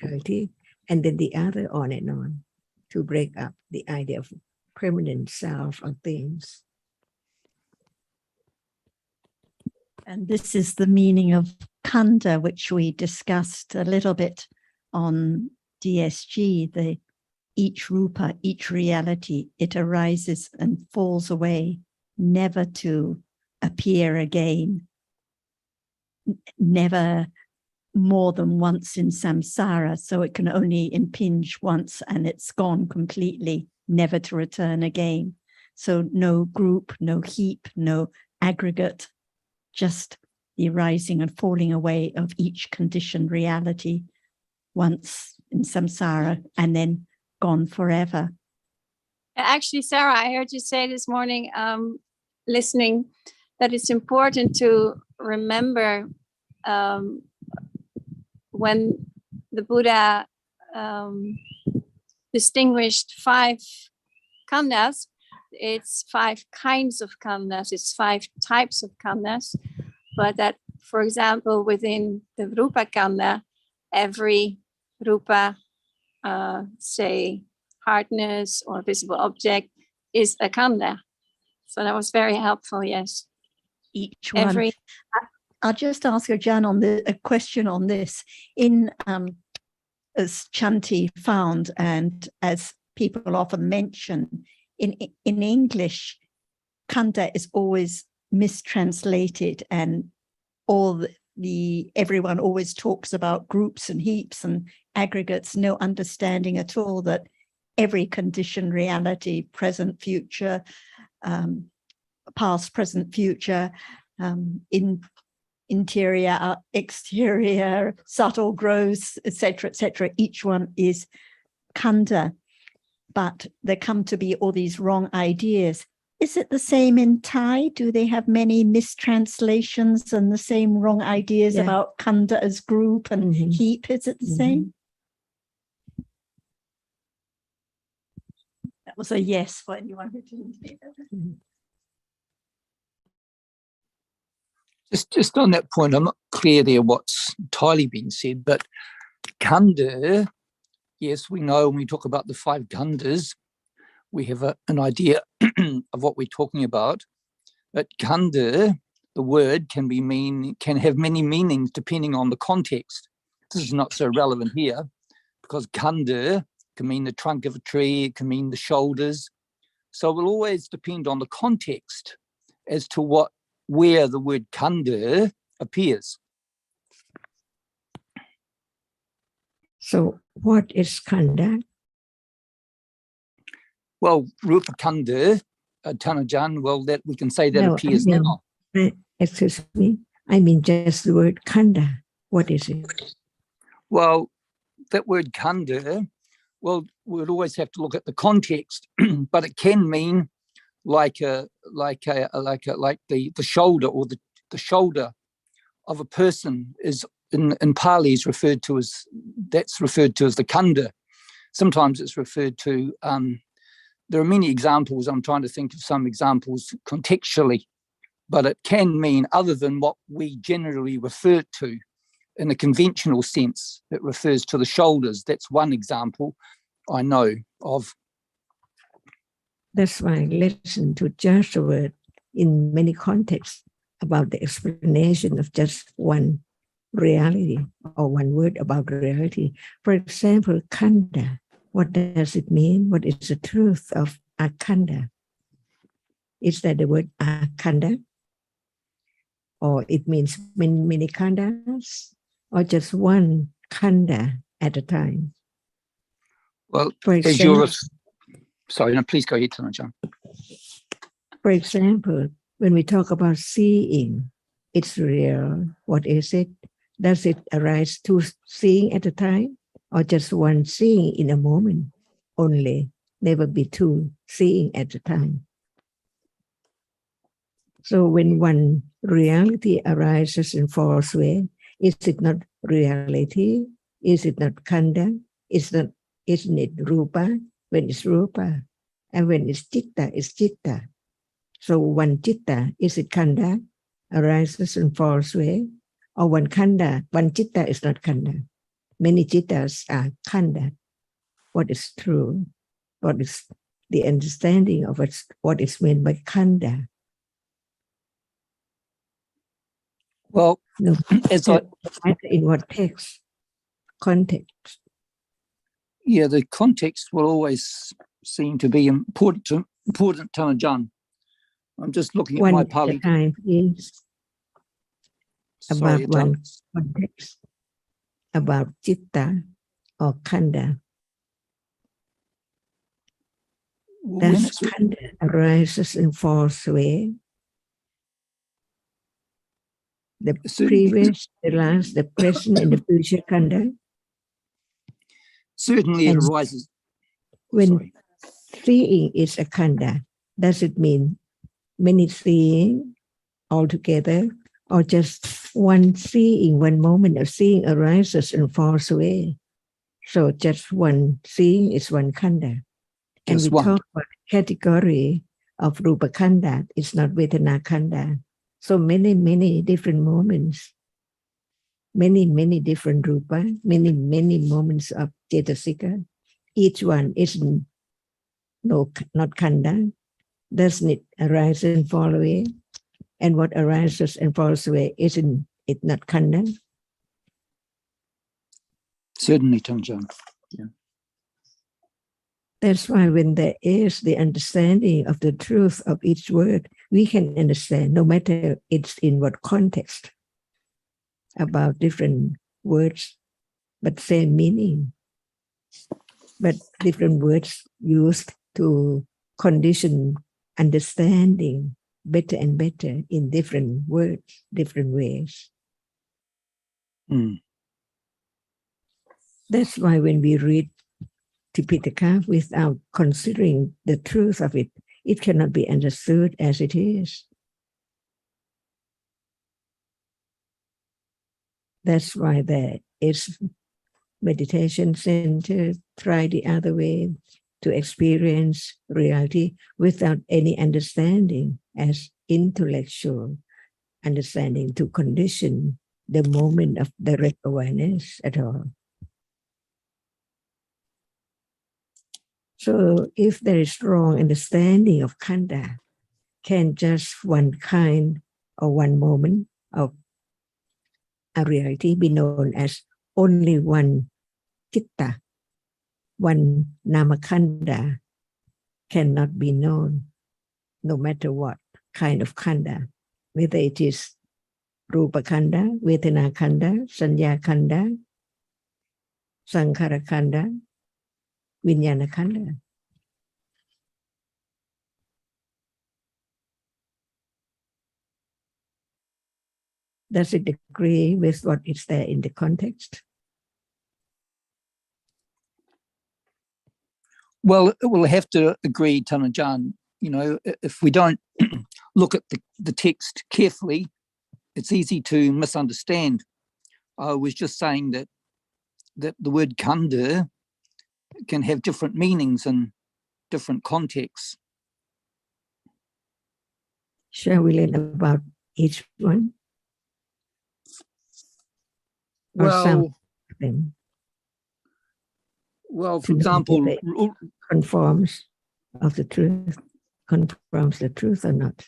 reality, and then the other on and on to break up the idea of permanent self of things. And this is the meaning of khandha, which we discussed a little bit on DSG, each rupa, each reality, it arises and falls away, never to appear again, never more than once in samsara, so it can only impinge once and it's gone completely, never to return again. So no group, no heap, no aggregate, just the arising and falling away of each conditioned reality once in samsara and then gone forever. Actually, Sarah, I heard you say this morning, listening, that it's important to remember when the Buddha distinguished 5 khandhas, it's 5 kinds of khandhas, it's 5 types of khandhas, but that, for example, within the rupa khandha, every rupa, say, hardness or visible object is a khandha. So that was very helpful, yes. Each one. I'll just ask Ajahn on a question on this. In as Chanti found, and as people often mention, in English, khandha is always mistranslated, and everyone always talks about groups and heaps and aggregates, no understanding at all that every conditioned reality, present, future, past, present, future, interior, exterior, subtle, gross, etc., each one is khandha. But there come to be all these wrong ideas. Is it the same in Thai? Do they have many mistranslations and the same wrong ideas about khandha as group and heap? Is it the same? That was a yes for anyone who didn't hear that. Just on that point, I'm not clear there what's entirely been said, but khandha, yes, we know when we talk about the 5 khandhas, we have an idea of what we're talking about. But khandha, the word can have many meanings depending on the context. This is not so relevant here because khandha can mean the trunk of a tree, it can mean the shoulders. So it will always depend on the context as to where the word khandha appears. So what is khandha? Well, rupa khandha, Tanajan, well, that we can say that appears now. Excuse me, I mean just the word khandha. What is it? Well, that word khandha, well, we'd always have to look at the context, but it can mean like the shoulder, or the shoulder of a person is in Pali is referred to as the khandha. Sometimes it's referred to. There are many examples. I'm trying to think of some examples contextually, but it can mean other than what we generally refer to in a conventional sense. It refers to the shoulders. That's one example I know of. That's why I listen to just a word in many contexts about the explanation of just one reality or one word about reality. For example, khandha. What does it mean? What is the truth of akhandha? Is that the word akhandha? Or it means many khandhas? Or just one khandha at a time? Well, for example, sorry, no, please go ahead, John. For example, when we talk about seeing, it's real. What is it? Does it arise 2 seeing at a time? Or just 1 seeing in a moment only, never be 2 seeing at a time. So when one reality arises in false way, is it not reality? Is it not khandha? Isn't it rupa? When it's rupa, and when it's citta, it's citta. So one citta, is it khandha? Arises in false way, or one khandha, one citta is not khandha. Many cittas are khandha. What is true? What is the understanding of what is meant by khandha? Well, no, in what context? Yeah, the context will always seem to be important, Tanajan. I'm just looking at my Pali. One time, please. Sorry, About one context. about chitta or khanda. When That it's khanda arises and falls away. The certainly, previous, the last, the present, and the future khanda. certainly it And arises. when Sorry. seeing is a khanda, does it mean many seeing altogether, or just one seeing, one moment of seeing arises and falls away? So just one seeing is one khanda. And Just we one. talk about category of rupa khanda, it's not vedana khanda. So many different moments, many different rupa, many moments of cetasika. Each one is not khanda, doesn't it arise and fall away? And what arises and falls away, isn't it not khanda? Certainly, Tanjan. That's why when there is the understanding of the truth of each word, we can understand, no matter it's in what context, about different words, but same meaning. But different words used to condition understanding better and better in different words, different ways. Mm. That's why when we read Tipitaka without considering the truth of it, it cannot be understood as it is. That's why there is meditation center, try the other way to experience reality without any understanding as intellectual understanding to condition the moment of direct awareness at all. So if there is strong understanding of khanda, can just one kind or one moment of a reality be known as only one chitta, one namakhanda cannot be known, no matter what kind of khanda, whether it is rupa khanda, vedana khanda, sanya khanda, sankhara khanda, vijnana khanda. Does it agree with what is there in the context? Well, it will have to agree, Tanajan. You know, if we don't look at the text carefully, it's easy to misunderstand. I was just saying that the word khanda can have different meanings in different contexts. Shall we learn about each one? Or some of them? Well, for example, Conforms of the truth, confirms the truth or not?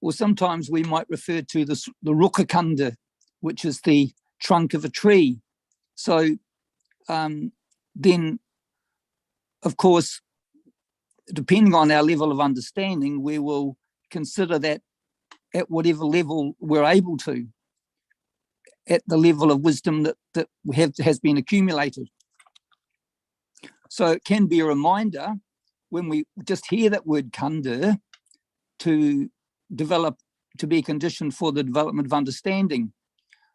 or sometimes we might refer to the ruka khanda, which is the trunk of a tree. So then, of course, depending on our level of understanding, we will consider that at whatever level we're able to, at the level of wisdom that has been accumulated. So it can be a reminder when we just hear that word khanda to develop, to be a condition for the development of understanding.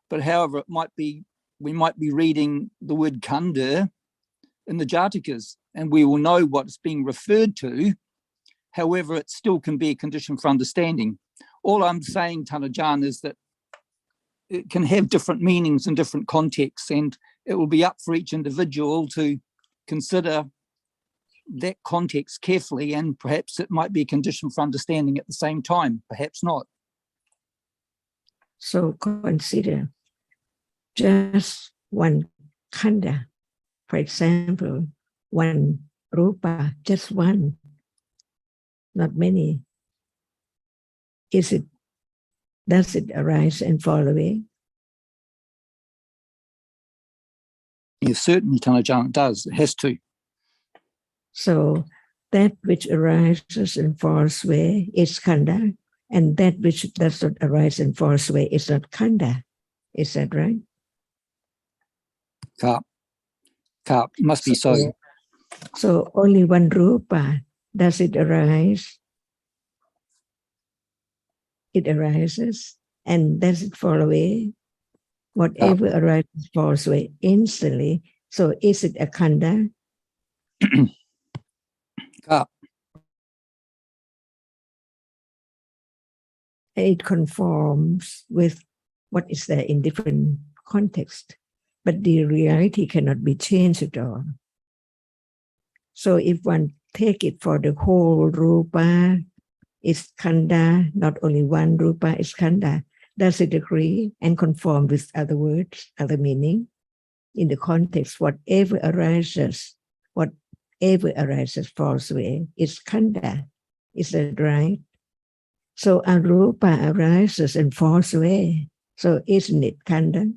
But however, it might be, we might be reading the word khanda in the Jatakas and we will know what's being referred to. However, it still can be a condition for understanding. All I'm saying, Tanajan, is that it can have different meanings in different contexts, and it will be up for each individual to consider that context carefully, and perhaps it might be a condition for understanding at the same time, perhaps not. So consider just one khanda, for example, one rupa, just one, not many. Does it arise and fall away? Yes, certainly, Tanajan, it does. It has to. So that which arises and falls away is khanda, and that which does not arise and falls away is not khanda. Is that right? Must be so. So only one rupa, does it arise? It arises, and does it fall away? Whatever arises falls away instantly. So is it a khanda? It conforms with what is there in different context, but the reality cannot be changed at all. So if one take it for the whole rupa, is khanda, not only one rupa is khanda. Does it agree and conform with other words, other meaning? In the context, whatever arises falls away. It's khanda. Is that right? So arupa arises and falls away. So isn't it khanda?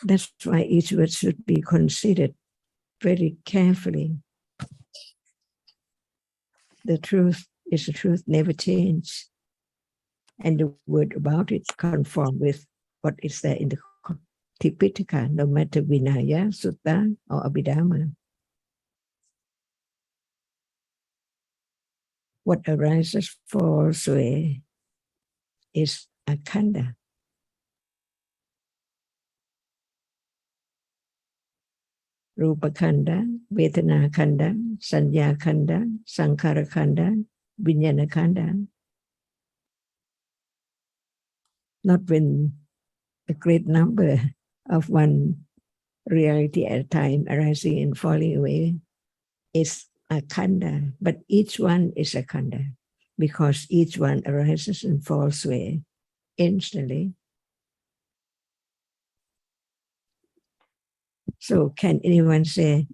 That's why each word should be considered very carefully. The truth is the truth, never change. And the word about it conform with what is there in the Tipitaka, no matter Vinaya, Sutta, or Abhidhamma. What arises falls away is a khanda. Rupa khanda, Vedana khanda, Sanya khanda, Sankhara khanda, Vijnana khanda. Not when a great number of one reality at a time arising and falling away is a khanda, but each one is a khanda because each one arises and falls away instantly. So can anyone say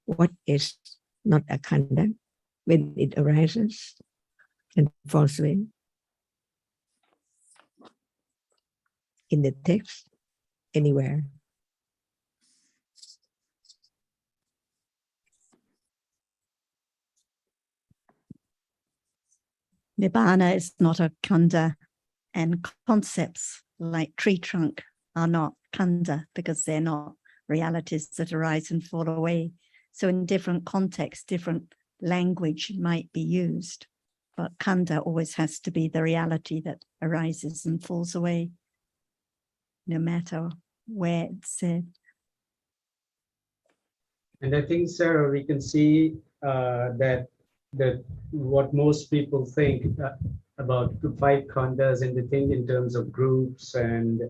what is not a khanda when it arises and falls away? In the text, anywhere. Nibbana is not a khanda, and concepts like tree trunk are not khanda because they're not realities that arise and fall away. So in different contexts, different language might be used, but khanda always has to be the reality that arises and falls away, no matter where it's said. And I think, Sarah, we can see that what most people think about the five khandas, and they think in terms of groups and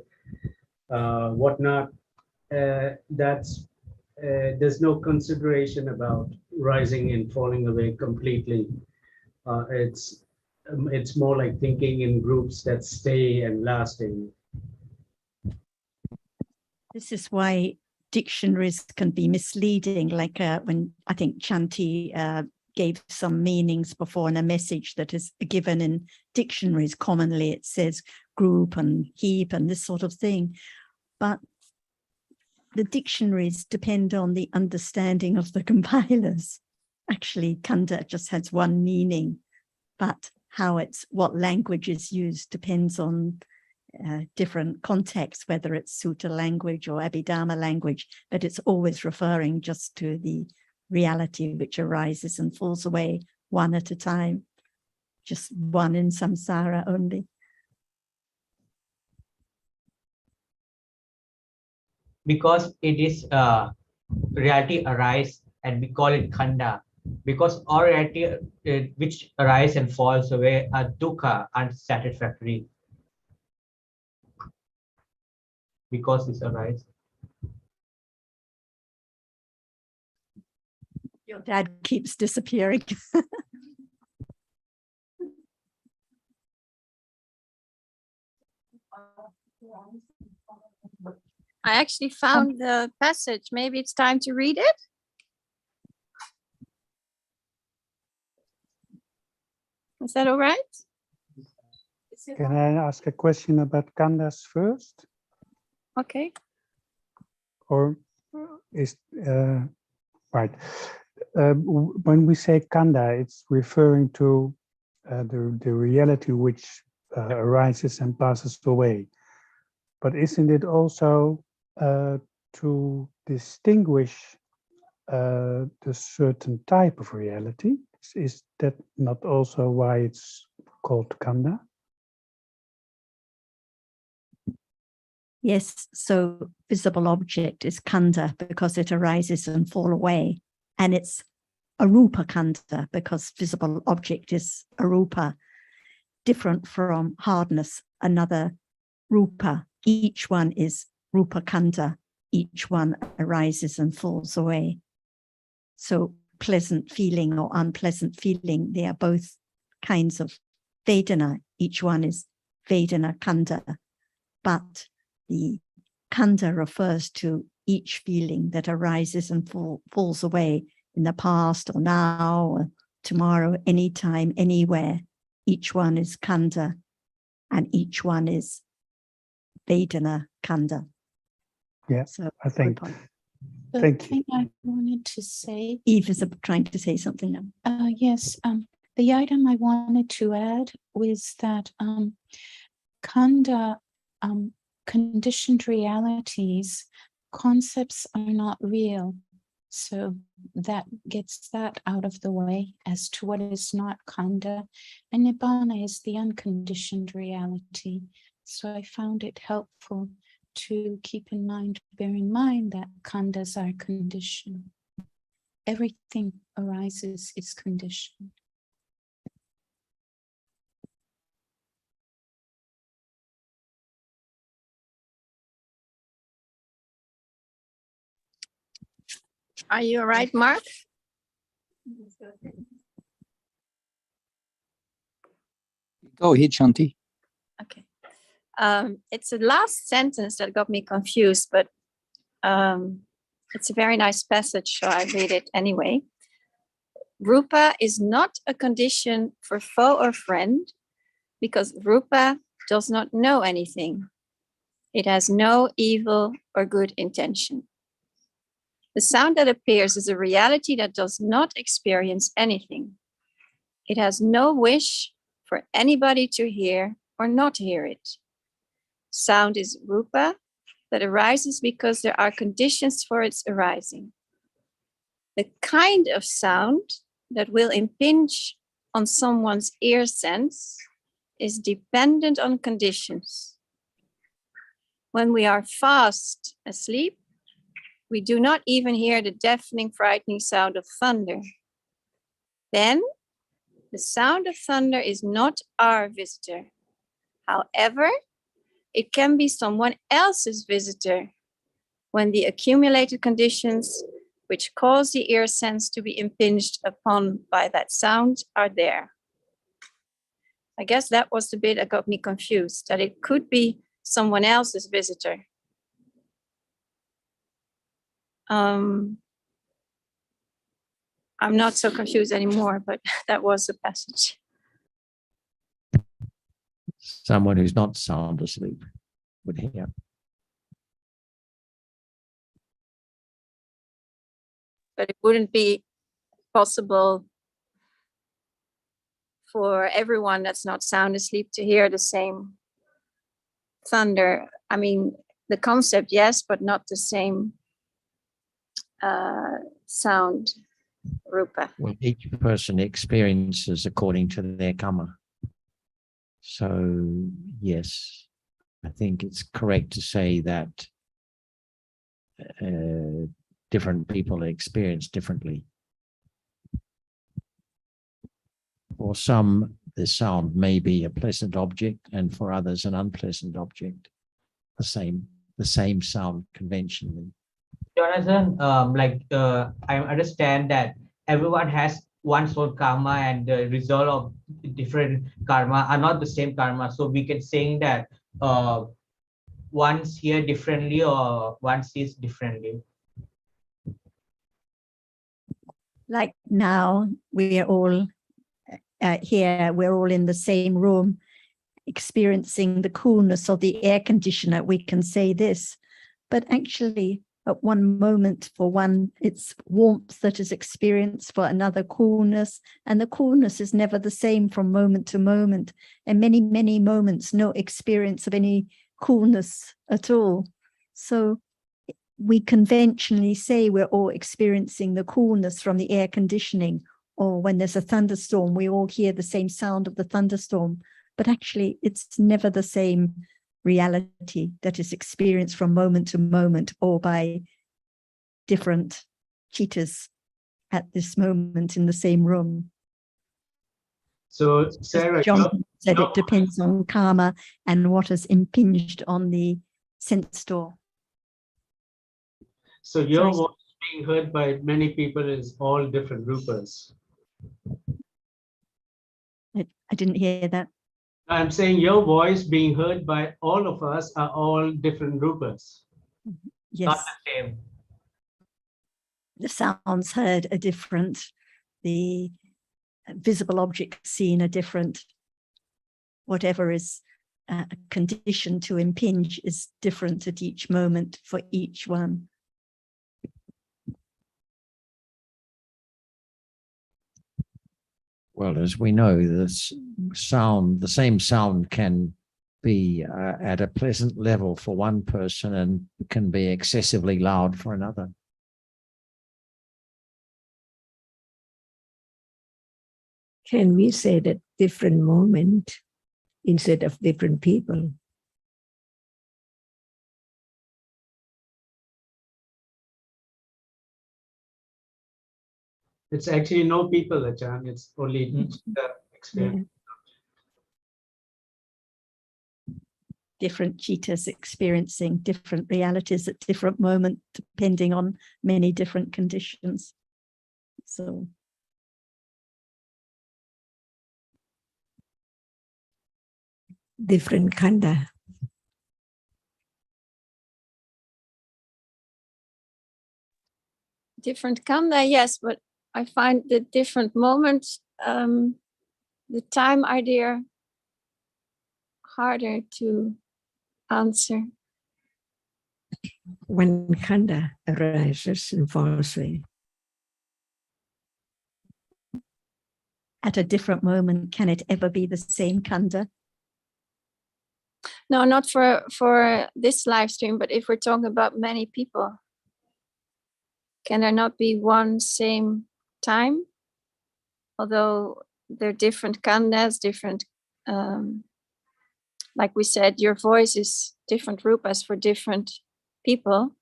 whatnot. That's there's no consideration about rising and falling away completely. It's more like thinking in groups that stay and lasting. This is why dictionaries can be misleading, like when I think Chanti gave some meanings before in a message that is given in dictionaries. Commonly it says group and heap and this sort of thing. But the dictionaries depend on the understanding of the compilers. Actually, khanda just has one meaning, but what language is used depends on different contexts, whether it's sutta language or Abhidhamma language, but it's always referring just to the reality which arises and falls away one at a time, just one in samsara only. Because it is reality arise and we call it khanda, because all reality which arise and falls away are dukkha, unsatisfactory, because this arise. Your dad keeps disappearing. I actually found the passage. Maybe it's time to read it. Is that all right? Can I ask a question about khandas first? Okay. Or is right? when we say kanda, it's referring to the reality which arises and passes away. But isn't it also to distinguish the certain type of reality? Is that not also why it's called kanda? Yes, so visible object is kanda because it arises and fall away. And it's arupa kanda because visible object is arupa, different from hardness, another rupa. Each one is rupa kanda. Each one arises and falls away. So pleasant feeling or unpleasant feeling, they are both kinds of Vedana. Each one is Vedana kanda. But the kanda refers to each feeling that arises and falls away in the past or now or tomorrow, anytime, anywhere. Each one is kanda and each one is Vedana kanda. Yeah, so I think. The Thank you. thing I wanted to say. Eve is trying to say something now. Yes, the item I wanted to add was that kanda, conditioned realities, concepts are not real. So that gets that out of the way as to what is not kanda. And nibbana is the unconditioned reality. So I found it helpful to keep in mind, bear in mind that khandas are conditioned. Everything arises is conditioned. Are you all right, Mark? Go ahead, Shanti. Okay. It's the last sentence that got me confused, but it's a very nice passage, so I read it anyway. Rupa is not a condition for foe or friend because Rupa does not know anything. It has no evil or good intention. The sound that appears is a reality that does not experience anything. It has no wish for anybody to hear or not hear it. Sound is Rupa that arises because there are conditions for its arising. The kind of sound that will impinge on someone's ear sense is dependent on conditions. When we are fast asleep, we do not even hear the deafening, frightening sound of thunder. Then, the sound of thunder is not our visitor. However, it can be someone else's visitor when the accumulated conditions which cause the ear sense to be impinged upon by that sound are there. I guess that was the bit that got me confused, that it could be someone else's visitor. I'm not so confused anymore, but that was the passage. Someone who's not sound asleep would hear. But it wouldn't be possible for everyone that's not sound asleep to hear the same thunder. I mean, the concept, yes, but not the same sound, Rupa. Well, each person experiences according to their karma. So, yes, I think it's correct to say that different people experience differently. For some, the sound may be a pleasant object, and for others, an unpleasant object. The same sound conventionally. Jonathan, I understand that everyone has one's own karma, and the result of different karma are not the same karma. So we can say that one's hear differently or one sees differently. Like now, we are all here, we're all in the same room, experiencing the coolness of the air conditioner. We can say this, but actually, at one moment for one, it's warmth that is experienced, for another coolness, and the coolness is never the same from moment to moment, and many, many moments, no experience of any coolness at all. So we conventionally say we're all experiencing the coolness from the air conditioning, or when there's a thunderstorm, we all hear the same sound of the thunderstorm, but actually it's never the same reality that is experienced from moment to moment or by different cheetahs at this moment in the same room. So As Sarah, John said, your it depends on karma and what has impinged on the sense door. So your Sorry. voice being heard by many people is all different rupas. I didn't hear that. I'm saying your voice being heard by all of us are all different rupas. Yes, Not the same. the sounds heard are different. The visible objects seen are different. Whatever is conditioned to impinge is different at each moment for each one. Well, as we know, this sound, the same sound can be at a pleasant level for one person and can be excessively loud for another. Can we say that different moment instead of different people? It's actually no people, Achan. It's only the experience. Different cheetahs experiencing different realities at different moments, depending on many different conditions. So Different kanda. Different kanda, yes, but I find the different moments, the time idea harder to answer. One kanda arises and falls away. at a different moment, can it ever be the same kanda? No, not for this live stream, but if we're talking about many people, can there not be one same time? Although they're different kandas, different, like we said, your voice is different rupas for different people.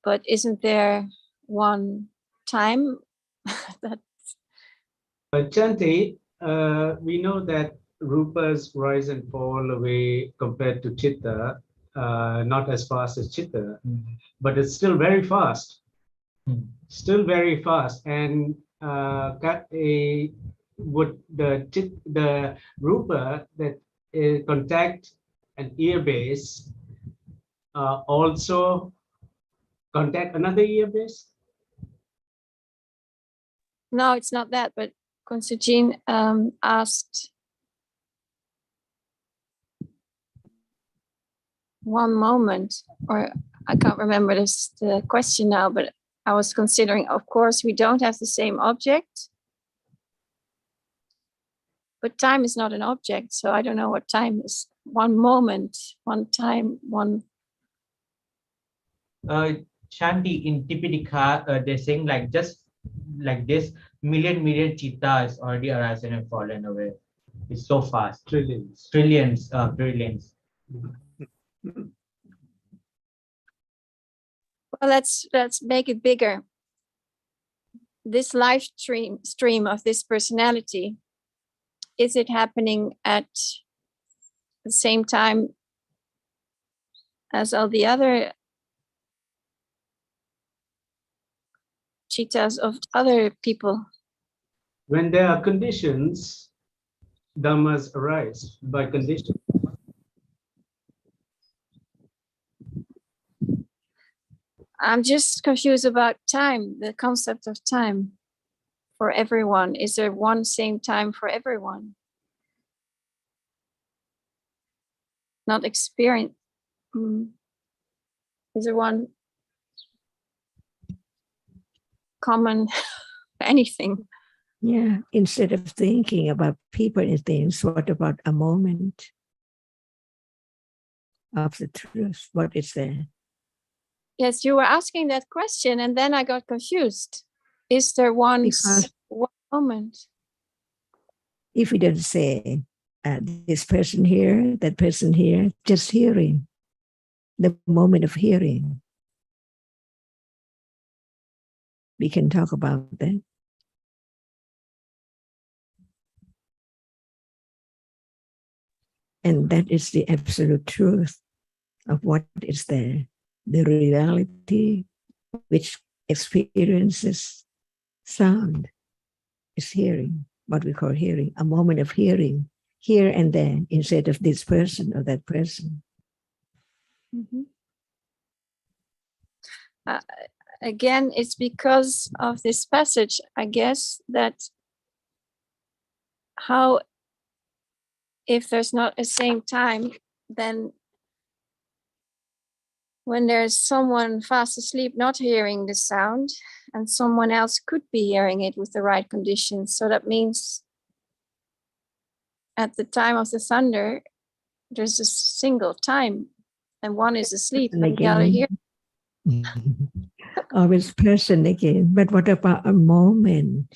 But isn't there one time that? Chanti, we know that rupas rise and fall away compared to chitta, not as fast as chitta, but it's still very fast. Still very fast. And would the rupa that contact an ear base also contact another ear base? No, it's not that, but Constantine asked one moment, or I can't remember the question now, but I was considering, of course, we don't have the same object, but time is not an object, so I don't know what time is. One moment, one time, one. Shanti, in Tipitaka, they're saying like just like this, million cheetahs already arisen and fallen away. It's so fast. Trillions. Trillions. Well, let's make it bigger. This live stream of this personality, is it happening at the same time as all the other cheetahs of other people? When there are conditions, dhammas arise by condition. I'm just confused about time, the concept of time for everyone. Is there one same time for everyone? Not experience. Is there one common anything? Yeah, instead of thinking about people and things, what about a moment of the truth? What is there? Yes, you were asking that question, and then I got confused. Is there one moment? If we don't say this person here, that person here, just hearing, the moment of hearing, we can talk about that. And that is the absolute truth of what is there, the reality which experiences sound is hearing, what we call hearing, a moment of hearing, here and there, instead of this person or that person. Again, it's because of this passage, I guess, that how if there's not a same time, then when there's someone fast asleep not hearing the sound, and someone else could be hearing it with the right conditions. So that means at the time of the thunder, there's a single time, and one is asleep and the other here. Always person again. But what about a moment?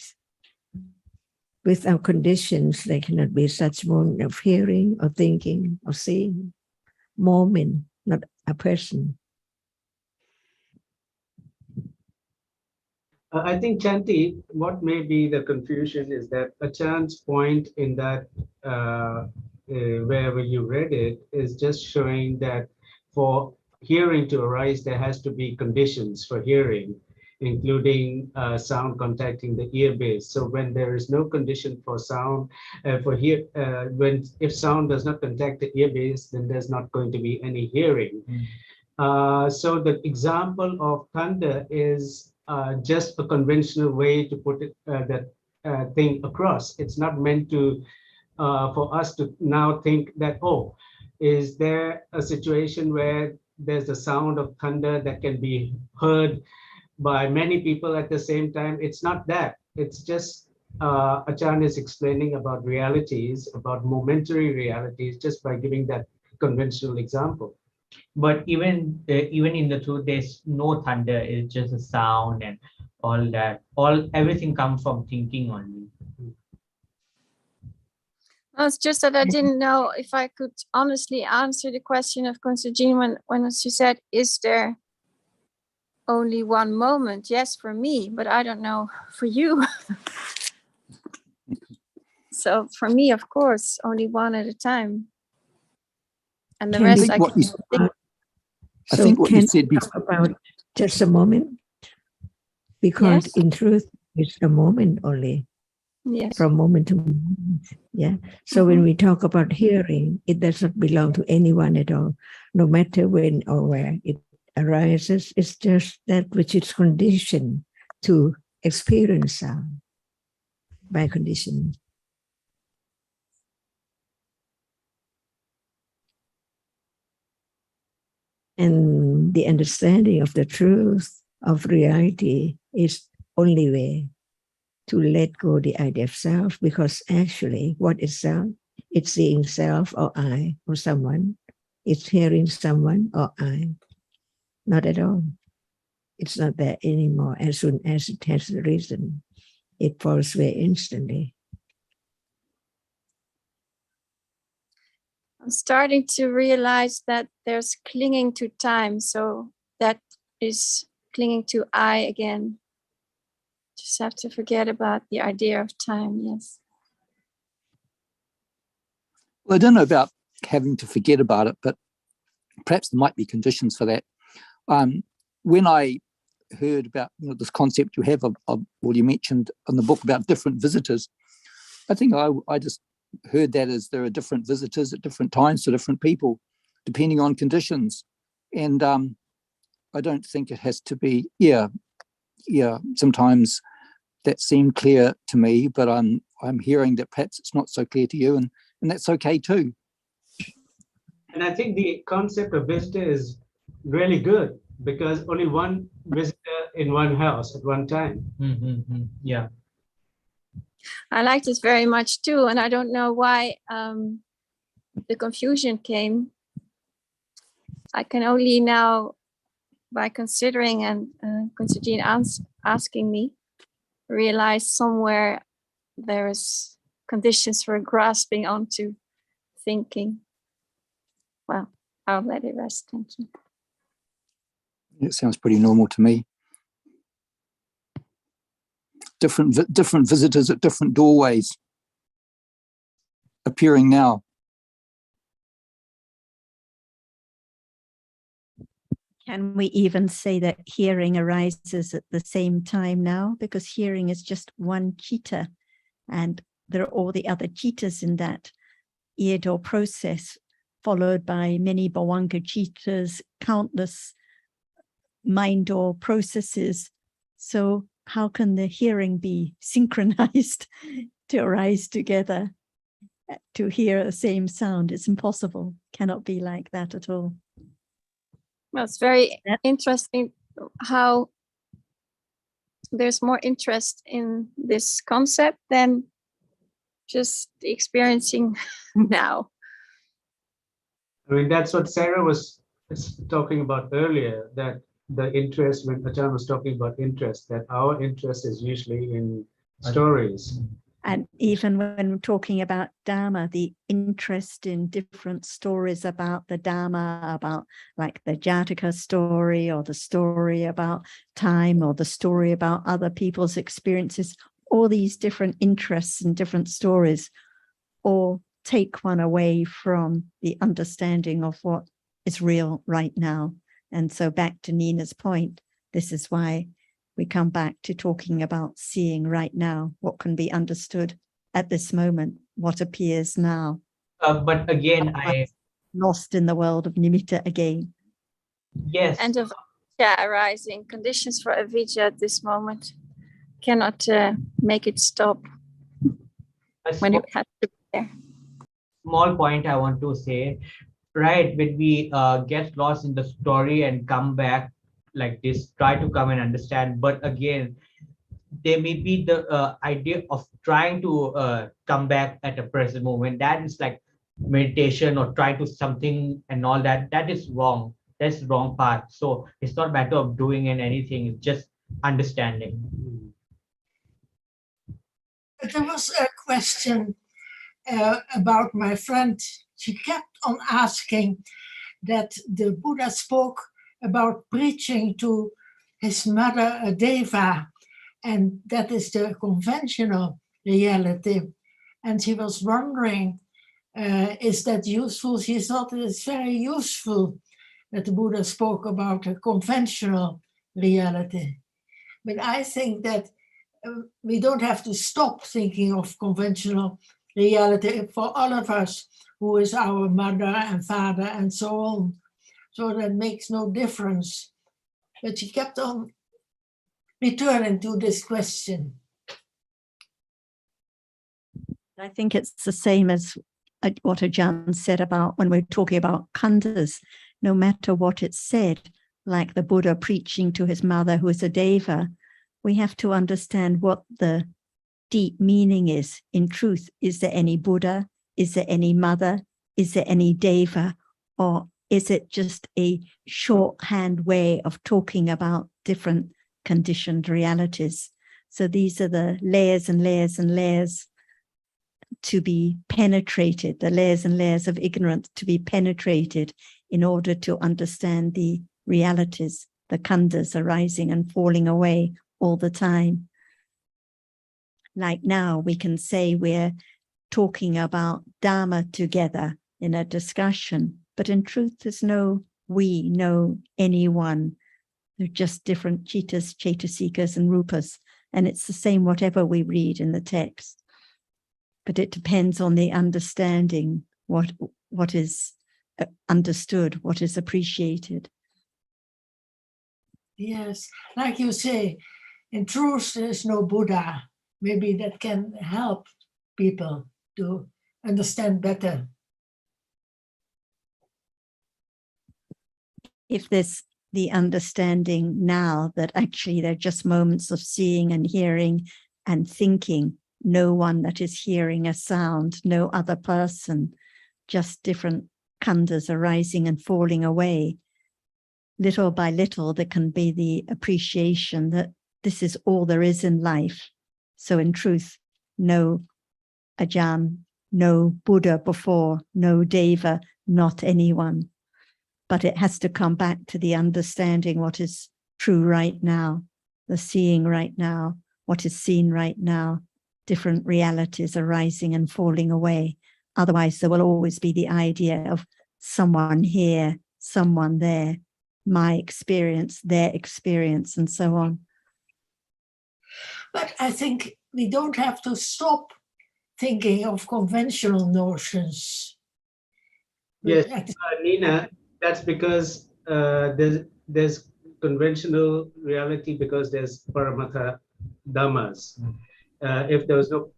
Without conditions, there cannot be such moment of hearing or thinking or seeing. Moment, not a person. I think, Chanti, what may be the confusion is that Achan's point in that wherever you read it is just showing that for hearing to arise, there has to be conditions for hearing, including sound contacting the ear base. So when there is no condition for sound, if sound does not contact the ear base, then there's not going to be any hearing. So the example of thunder is just a conventional way to put it, that thing across. It's not meant to for us to now think that, oh, is there a situation where there's a sound of thunder that can be heard by many people at the same time? It's not that. It's just Achan is explaining about realities, about momentary realities, just by giving that conventional example. But even in the truth, there's no thunder. It's just a sound and all that. Everything comes from thinking only. Well, it's just that I didn't know if I could honestly answer the question of Constantine when she said, "Is there only one moment?" Yes, for me, but I don't know for you. So for me, of course, only one at a time, and the rest I can think. I think what you said before about just a moment, because Yes. in truth, it's a moment only. Yes. From moment to moment. Yeah. So when we talk about hearing, it does not belong to anyone at all, no matter when or where it arises. It's just that which is conditioned to experience sound by condition. And the understanding of the truth of reality is only way to let go the idea of self, because actually what is self? It's seeing self or I or someone. It's hearing someone or I. Not at all. It's not there anymore. As soon as it has a reason, it falls away instantly. I'm starting to realize that there's clinging to time. So that is clinging to I again. Just have to forget about the idea of time. Yes. Well, I don't know about having to forget about it, but perhaps there might be conditions for that. When I heard about this concept you have of well, you mentioned in the book about different visitors, I think I just heard that as there are different visitors at different times to different people, depending on conditions. And I don't think it has to be, sometimes that seemed clear to me, but I'm hearing that perhaps it's not so clear to you, and that's okay too. And I think the concept of visitor is really good because only one visitor in one house at one time. Yeah. I like this very much too, and I don't know why the confusion came. I can only now, by considering and Constantine asking me, realize somewhere there is conditions for grasping onto thinking. Well, I'll let it rest. Thank you. It sounds pretty normal to me. Different visitors at different doorways appearing now. Can we even say that hearing arises at the same time now? Because hearing is just one chitta, and there are all the other chittas in that ear door process, followed by many bhavanka chittas, countless mind door processes. So how can the hearing be synchronized to arise together, to hear the same sound? It's impossible. Cannot be like that at all. Well, it's very interesting how there's more interest in this concept than just experiencing now. I mean, that's what Sarah was talking about earlier, that the interest, when Achan was talking about interest, that our interest is usually in stories. And even when talking about Dhamma, the interest in different stories about the Dhamma, about like the Jataka story or the story about time or the story about other people's experiences, all these different interests and different stories all take one away from the understanding of what is real right now. And so back to Nina's point, this is why we come back to talking about seeing right now, what can be understood at this moment, what appears now. But again, Lost in the world of nimitta again. Yes. And of arising conditions for avijja at this moment cannot make it stop when it has to be there. Small point I want to say, right? When we get lost in the story and come back like this, try to come and understand, but again there may be the idea of trying to come back at a present moment. That is like meditation or try to something and all that. That is wrong. That's the wrong path. So it's not a matter of doing and anything, it's just understanding. There was a question about my friend. She kept on asking that the Buddha spoke about preaching to his mother, a deva, and that is the conventional reality. And she was wondering, is that useful? She thought it's very useful that the Buddha spoke about a conventional reality. But I think that we don't have to stop thinking of conventional reality for all of us, who is our mother and father and so on. So that makes no difference. But she kept on returning to this question. I think it's the same as what Ajahn said about when we're talking about khandhas, no matter what it's said, like the Buddha preaching to his mother who is a deva, we have to understand what the deep meaning is. In truth, is there any Buddha? Is there any mother? Is there any deva? Or is it just a shorthand way of talking about different conditioned realities? So these are the layers and layers and layers to be penetrated, the layers and layers of ignorance to be penetrated in order to understand the realities, the khandhas arising and falling away all the time. Like now, we can say we're talking about Dhamma together in a discussion, but in truth, there's no we, no anyone. They're just different chittas, chaitasikas, and rupas. And it's the same whatever we read in the text. But it depends on the understanding, what is understood, what is appreciated. Yes, like you say, in truth, there is no Buddha. Maybe that can help people to understand better. if there's the understanding now that actually they're just moments of seeing and hearing and thinking, no one that is hearing a sound, no other person, just different khandhas arising and falling away. Little by little, there can be the appreciation that this is all there is in life. So in truth, no Ajahn, no Buddha before, no Deva, not anyone. But it has to come back to the understanding what is true right now, the seeing right now, what is seen right now, different realities arising and falling away. Otherwise, there will always be the idea of someone here, someone there, my experience, their experience, and so on. But I think we don't have to stop thinking of conventional notions. Yes, Nina, that's because there's conventional reality because there's Paramatha Dhammas. If there was no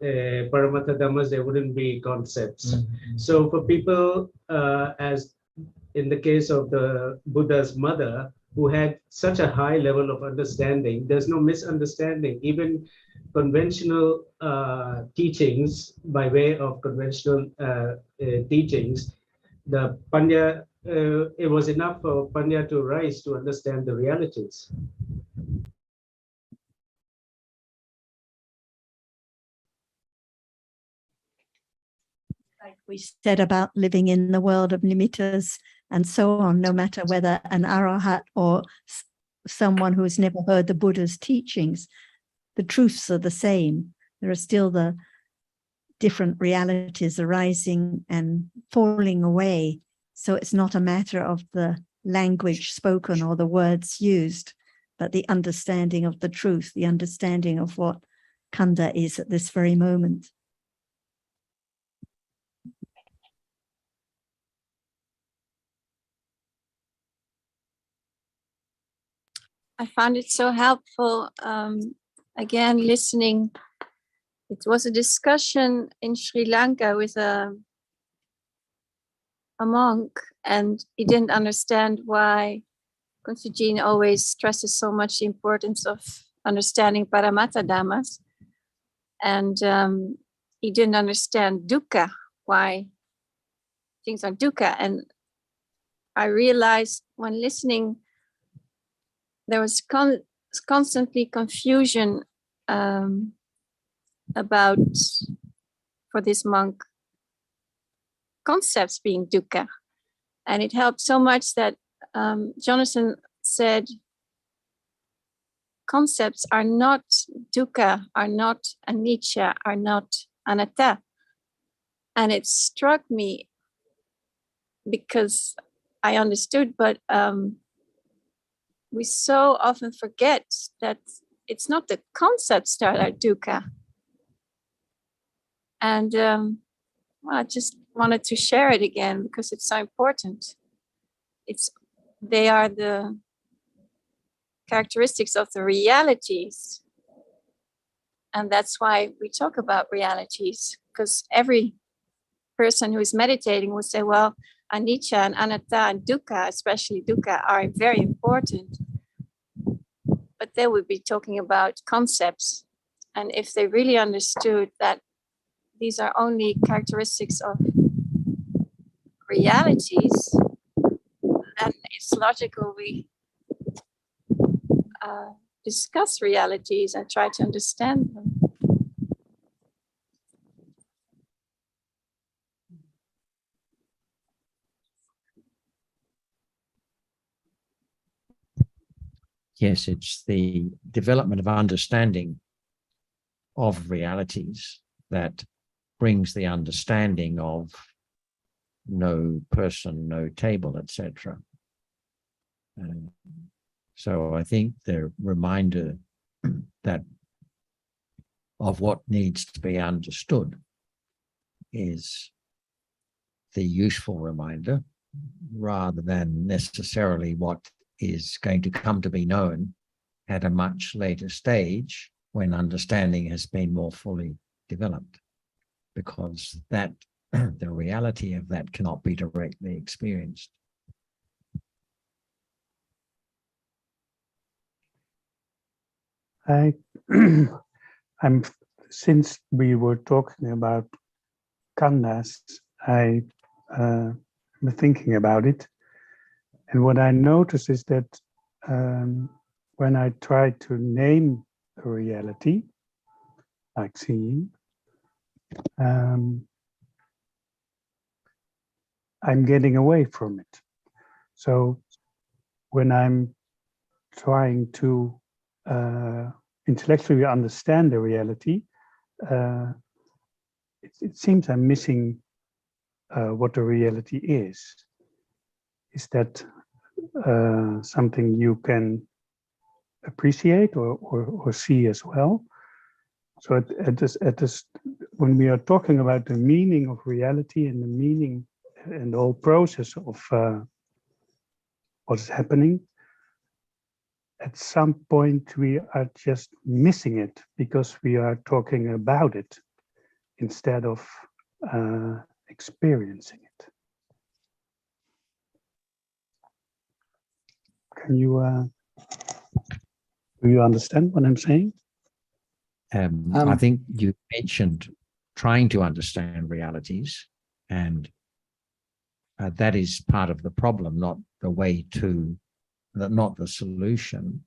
Paramatha Dhammas, there wouldn't be concepts. So for people, as in the case of the Buddha's mother, who had such a high level of understanding, there's no misunderstanding. Even conventional teachings, by way of conventional teachings, the Panya, it was enough for Panya to rise to understand the realities. Like we said about living in the world of nimittas and so on, no matter whether an arahat or someone who has never heard the Buddha's teachings, the truths are the same. There are still the different realities arising and falling away. So it's not a matter of the language spoken or the words used, but the understanding of the truth, the understanding of what khandha is at this very moment. I found it so helpful. Again, listening. It was a discussion in Sri Lanka with a monk, and he didn't understand why Kunzujin always stresses so much the importance of understanding Paramatha Dhammas. And he didn't understand dukkha, why things are dukkha. And I realized when listening, there was constantly confusion about, for this monk, concepts being dukkha. And it helped so much that Jonathan said, concepts are not dukkha, are not anicca, are not anatta. And it struck me because I understood, but we so often forget that it's not the concepts that are dukkha. And well, I just wanted to share it again because it's so important. They are the characteristics of the realities. And that's why we talk about realities, because every person who is meditating would say, well, anicca and anatta and dukkha, especially dukkha, are very important. But they would be talking about concepts. And if they really understood that these are only characteristics of realities, then it's logical we discuss realities and try to understand them. Yes, it's the development of understanding of realities that brings the understanding of no person, no table, etc. So I think the reminder that of what needs to be understood is the useful reminder, rather than necessarily what is going to come to be known at a much later stage when understanding has been more fully developed, because that the reality of that cannot be directly experienced. I, I'm since we were talking about khandas, I'm thinking about it, and what I notice is that when I try to name a reality, like seeing, I'm getting away from it. So when I'm trying to intellectually understand the reality, it seems I'm missing what the reality is. Is that something you can appreciate or see as well? So at this, when we are talking about the meaning of reality and the meaning and the whole process of what's happening, at some point we are just missing it because we are talking about it instead of experiencing it. Can you, do you understand what I'm saying? I think you mentioned trying to understand realities, and that is part of the problem, not the way to, not the solution,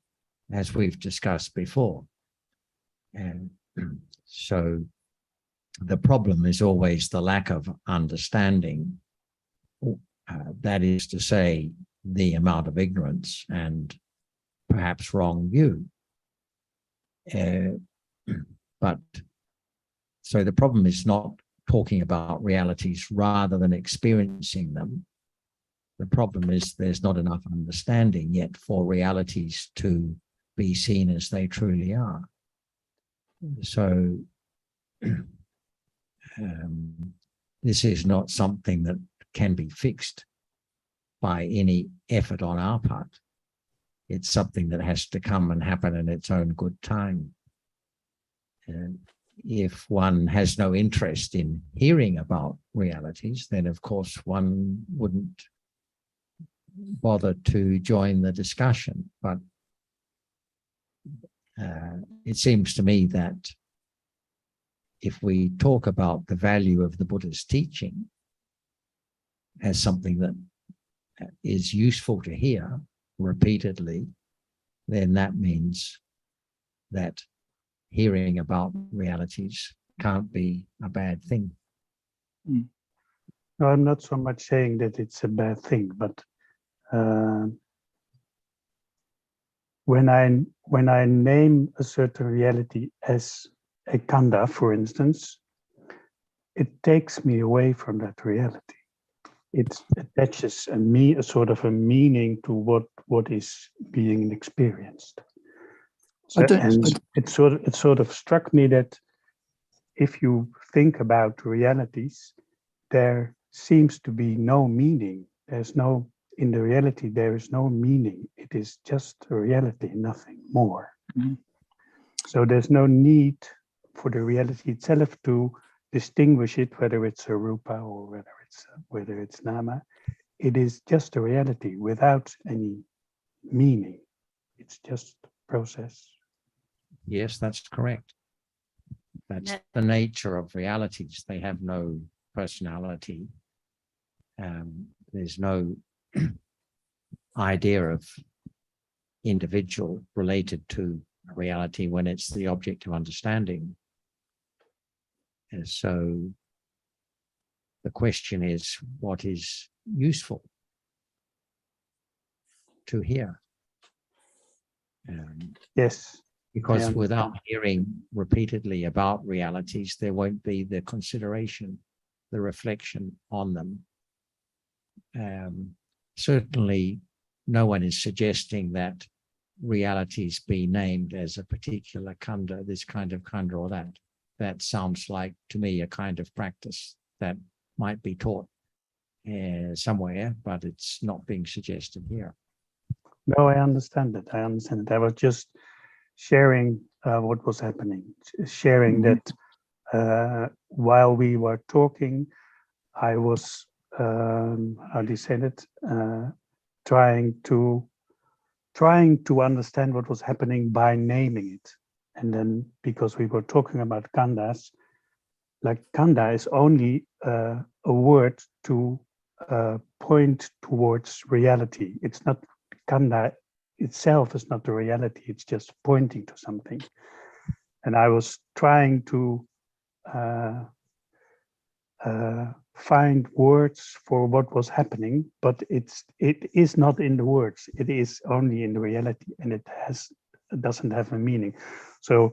as we've discussed before. And so the problem is always the lack of understanding. That is to say, the amount of ignorance and perhaps wrong view. But so the problem is not talking about realities rather than experiencing them. The problem is there's not enough understanding yet for realities to be seen as they truly are. So this is not something that can be fixed by any effort on our part. It's something that has to come and happen in its own good time. And if one has no interest in hearing about realities, then of course one wouldn't bother to join the discussion. But it seems to me that if we talk about the value of the Buddha's teaching as something that is useful to hear repeatedly, then that means that hearing about realities can't be a bad thing. No, I'm not so much saying that it's a bad thing, but when I name a certain reality as a khanda, for instance, it takes me away from that reality. It attaches a sort of a meaning to what is being experienced. So, and it sort of struck me that if you think about realities, there seems to be no meaning. In the reality, there is no meaning. It is just a reality, nothing more. Mm-hmm. So there's no need for the reality itself to distinguish it, whether it's a rupa or whether it's nama. It is just a reality without any meaning. It's just process. Yes, that's correct. That's the nature of realities. They have no personality. There's no idea of individual related to reality when it's the object of understanding. And so the question is, what is useful to hear? Yes. Because without hearing repeatedly about realities, there won't be the consideration, the reflection on them. Certainly, no one is suggesting that realities be named as a particular khanda, this kind of khanda or that. That sounds like, to me, a kind of practice that might be taught somewhere, but it's not being suggested here. No, I understand it. I was just sharing what was happening, sharing that while we were talking, I was, how do you say it, trying to understand what was happening by naming it. And then because we were talking about khandhas, like khandha is only a word to point towards reality. It's not, khandha itself is not the reality, it's just pointing to something. And I was trying to find words for what was happening, but it is not in the words, it is only in the reality, and it doesn't have a meaning. So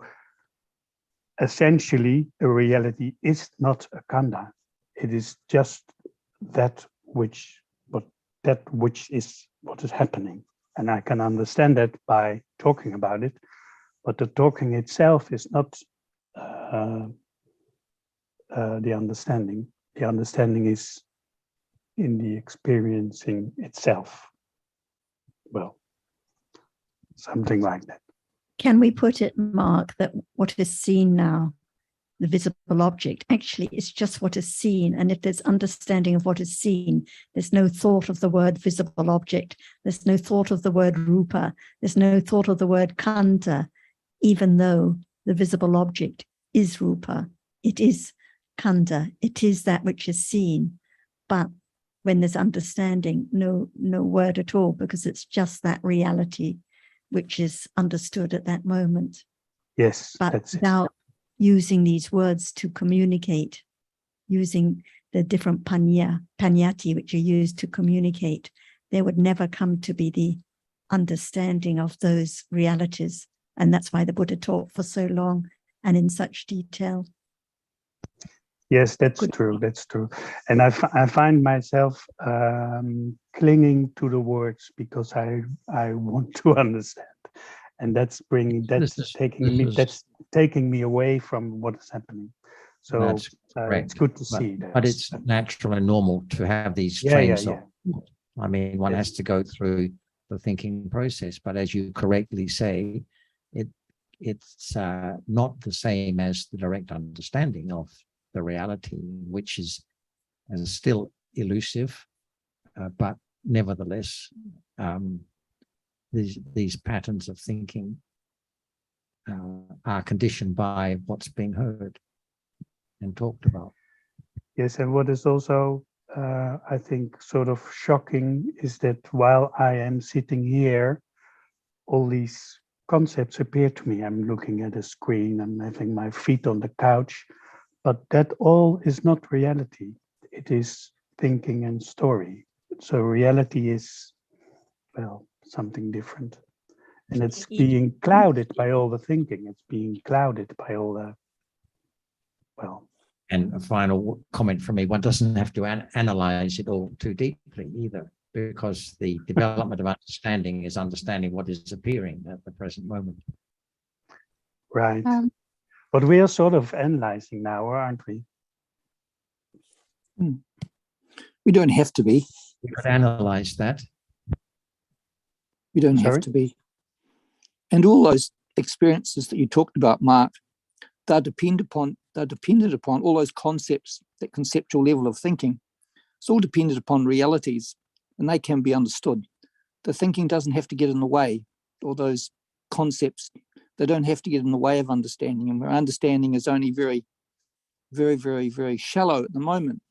essentially, a reality is not a khandha. It is just that which is what is happening. And I can understand that by talking about it, but the talking itself is not the understanding. The understanding is in the experiencing itself. Well, something like that. Can we put it, Mark, that what is seen now, the visible object, actually is just what is seen? And if there's understanding of what is seen, there's no thought of the word visible object, there's no thought of the word rupa, there's no thought of the word khandha, even though the visible object is rupa, it is khandha, it is that which is seen. But when there's understanding, no word at all, because it's just that reality which is understood at that moment. Yes, but that's without using these words to communicate, using the different panyati which are used to communicate, there would never come to be the understanding of those realities. And that's why the Buddha taught for so long and in such detail. Yes, that's true. That's true. And I find myself clinging to the words because I want to understand, and that's taking me away from what is happening. So That's it's good to see that. But it's natural and normal to have these trains of thought. I mean, one has to go through the thinking process, but as you correctly say, it's not the same as the direct understanding of the reality, which is still elusive, but nevertheless, these patterns of thinking are conditioned by what's being heard and talked about. Yes, and what is also, I think, sort of shocking is that while I am sitting here, all these concepts appear to me. I'm looking at a screen, I'm having my feet on the couch, but that all is not reality. It is thinking and story. So reality is, well, something different. And it's being clouded by all the thinking. It's being clouded by all the, well. And a final comment from me, one doesn't have to analyze it all too deeply either, because the development of understanding is understanding what is appearing at the present moment. Right. But we are sort of analyzing now, aren't we? We don't have to be. We could analyze that. We don't have to be. And all those experiences that you talked about, Mark, they're dependent upon all those concepts, that conceptual level of thinking. It's all dependent upon realities, and they can be understood. The thinking doesn't have to get in the way, or those concepts, they don't have to get in the way of understanding. And our understanding is only very, very, very, very shallow at the moment.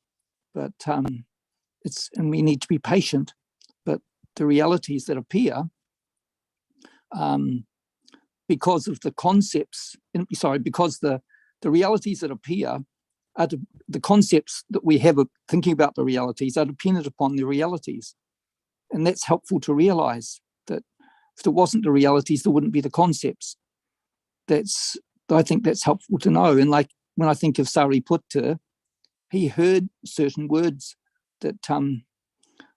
But and we need to be patient. But the realities that appear, because of the concepts, because the realities that appear are the concepts that we have of thinking about the realities are dependent upon the realities. And that's helpful to realize that if there wasn't the realities, there wouldn't be the concepts. I think that's helpful to know. And like when I think of Sariputta, he heard certain words that Bhante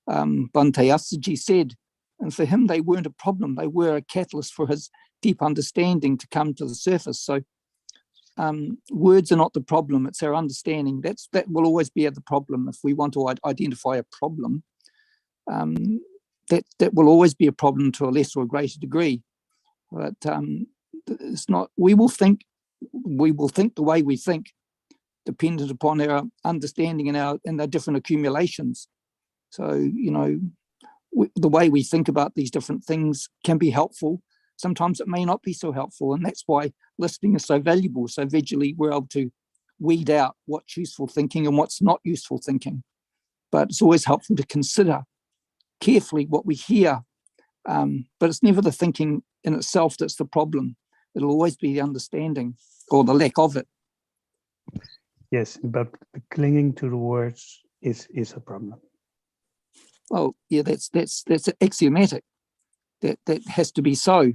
Assaji said, and for him they weren't a problem. They were a catalyst for his deep understanding to come to the surface. So words are not the problem, it's our understanding. That will always be the problem. If we want to identify a problem, that will always be a problem to a lesser or greater degree. But it's not. We will think the way we think, dependent upon our understanding and our different accumulations. So the way we think about these different things can be helpful, sometimes it may not be so helpful. And that's why listening is so valuable. So visually, we're able to weed out what's useful thinking and what's not useful thinking. But it's always helpful to consider carefully what we hear. But it's never the thinking in itself that's the problem. It'll always be the understanding or the lack of it. Yes, but the clinging to the words is a problem. Well, yeah, that's axiomatic. That has to be so.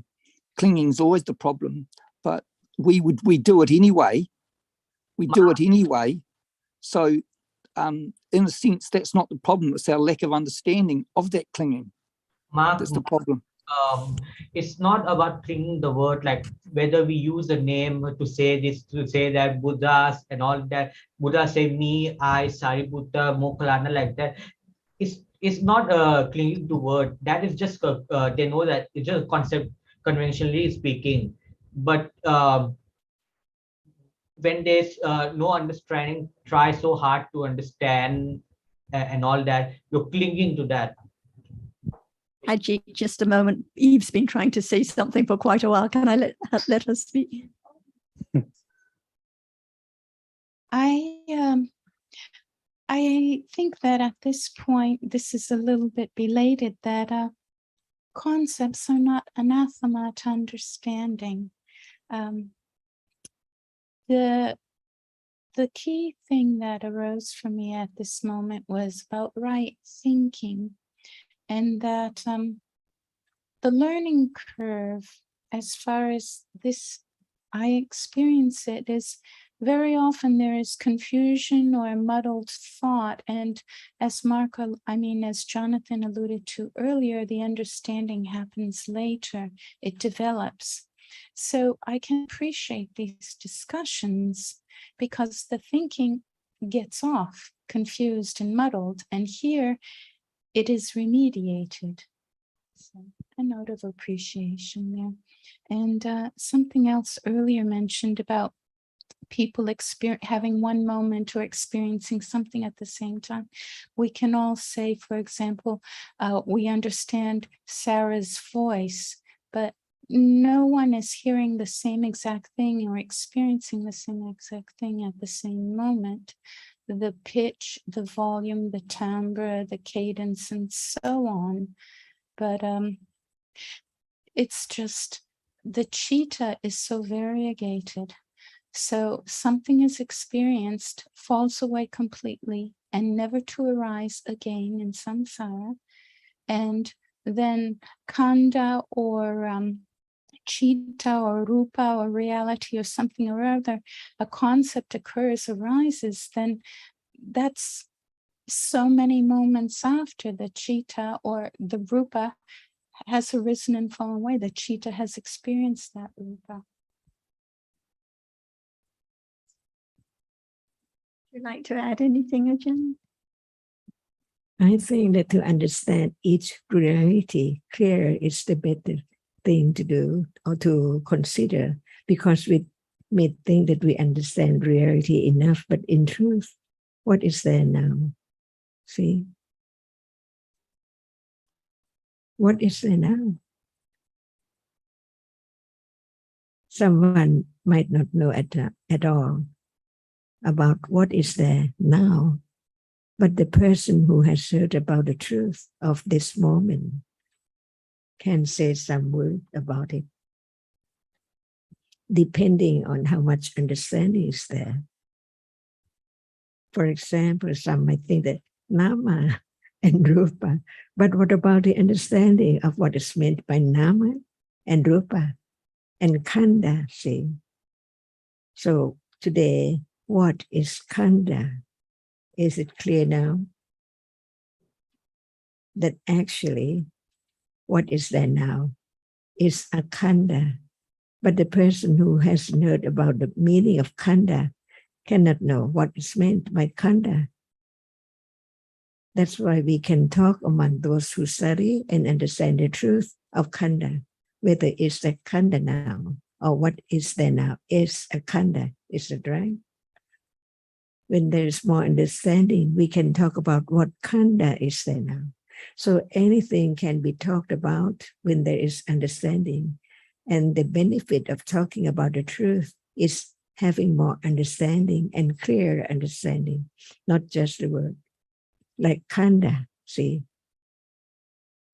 Clinging is always the problem, but we do it anyway. We do it anyway. So, in a sense, that's not the problem. It's our lack of understanding of that clinging. Mark, That's the problem. it's not about clinging the word, like whether we use a name to say this, to say that Buddhas and all that. Buddha say me, I, Sariputta, Mokkallana, like that. It's not clinging to word. That is just they know that it's just a concept, conventionally speaking. But when there's no understanding, try so hard to understand and all that, you're clinging to that. Ajit, just a moment. Eve's been trying to say something for quite a while. Can I let her speak? I think that at this point, this is a little bit belated, that concepts are not anathema to understanding. The key thing that arose for me at this moment was about right thinking, and that the learning curve, as far as this, I experience it, is very often there is confusion or muddled thought. And as Jonathan alluded to earlier, the understanding happens later, it develops. So I can appreciate these discussions because the thinking gets off confused and muddled, and here it is remediated. So a note of appreciation there. And something else earlier mentioned about people having one moment or experiencing something at the same time. We can all say, for example, we understand Sarah's voice, but no one is hearing the same exact thing or experiencing the same exact thing at the same moment. The pitch, the volume, the timbre, the cadence, and so on. But it's just the chitta is so variegated. So something is experienced, falls away completely, and never to arise again in samsara. And then khandha or chitta or rupa or reality or something or other, a concept occurs, arises, then that's so many moments after the chitta or the rupa has arisen and fallen away. The chitta has experienced that rupa. Would you like to add anything, Ajahn? I think that to understand each reality clearer is the better thing to do or to consider, because we may think that we understand reality enough, but in truth, what is there now? See? What is there now? Someone might not know at all about what is there now, but the person who has heard about the truth of this moment can say some word about it, depending on how much understanding is there. For example, some might think that Nama and Rupa, but what about the understanding of what is meant by Nama and Rupa and Khandha, see? So today, what is Khandha? Is it clear now that actually what is there now is a Khandha, but the person who hasn't heard about the meaning of Khandha cannot know what is meant by Khandha. That's why we can talk among those who study and understand the truth of Khandha, whether it's a Khandha now or what is there now is a Khandha. Is it right? When there is more understanding, we can talk about what Khandha is there now. So anything can be talked about when there is understanding. And the benefit of talking about the truth is having more understanding and clearer understanding, not just the word. Like Khanda, see,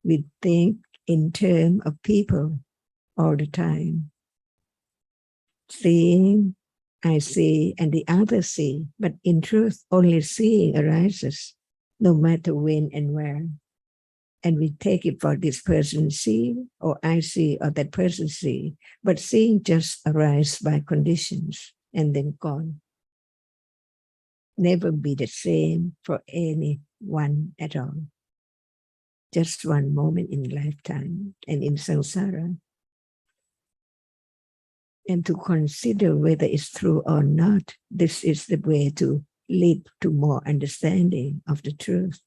we think in terms of people all the time. Seeing, I see, and the other see, but in truth, only seeing arises, no matter when and where. And we take it for this person see, or I see, or that person see, but seeing just arises by conditions and then gone. Never be the same for anyone at all. Just one moment in lifetime and in samsara. And to consider whether it's true or not, this is the way to lead to more understanding of the truth.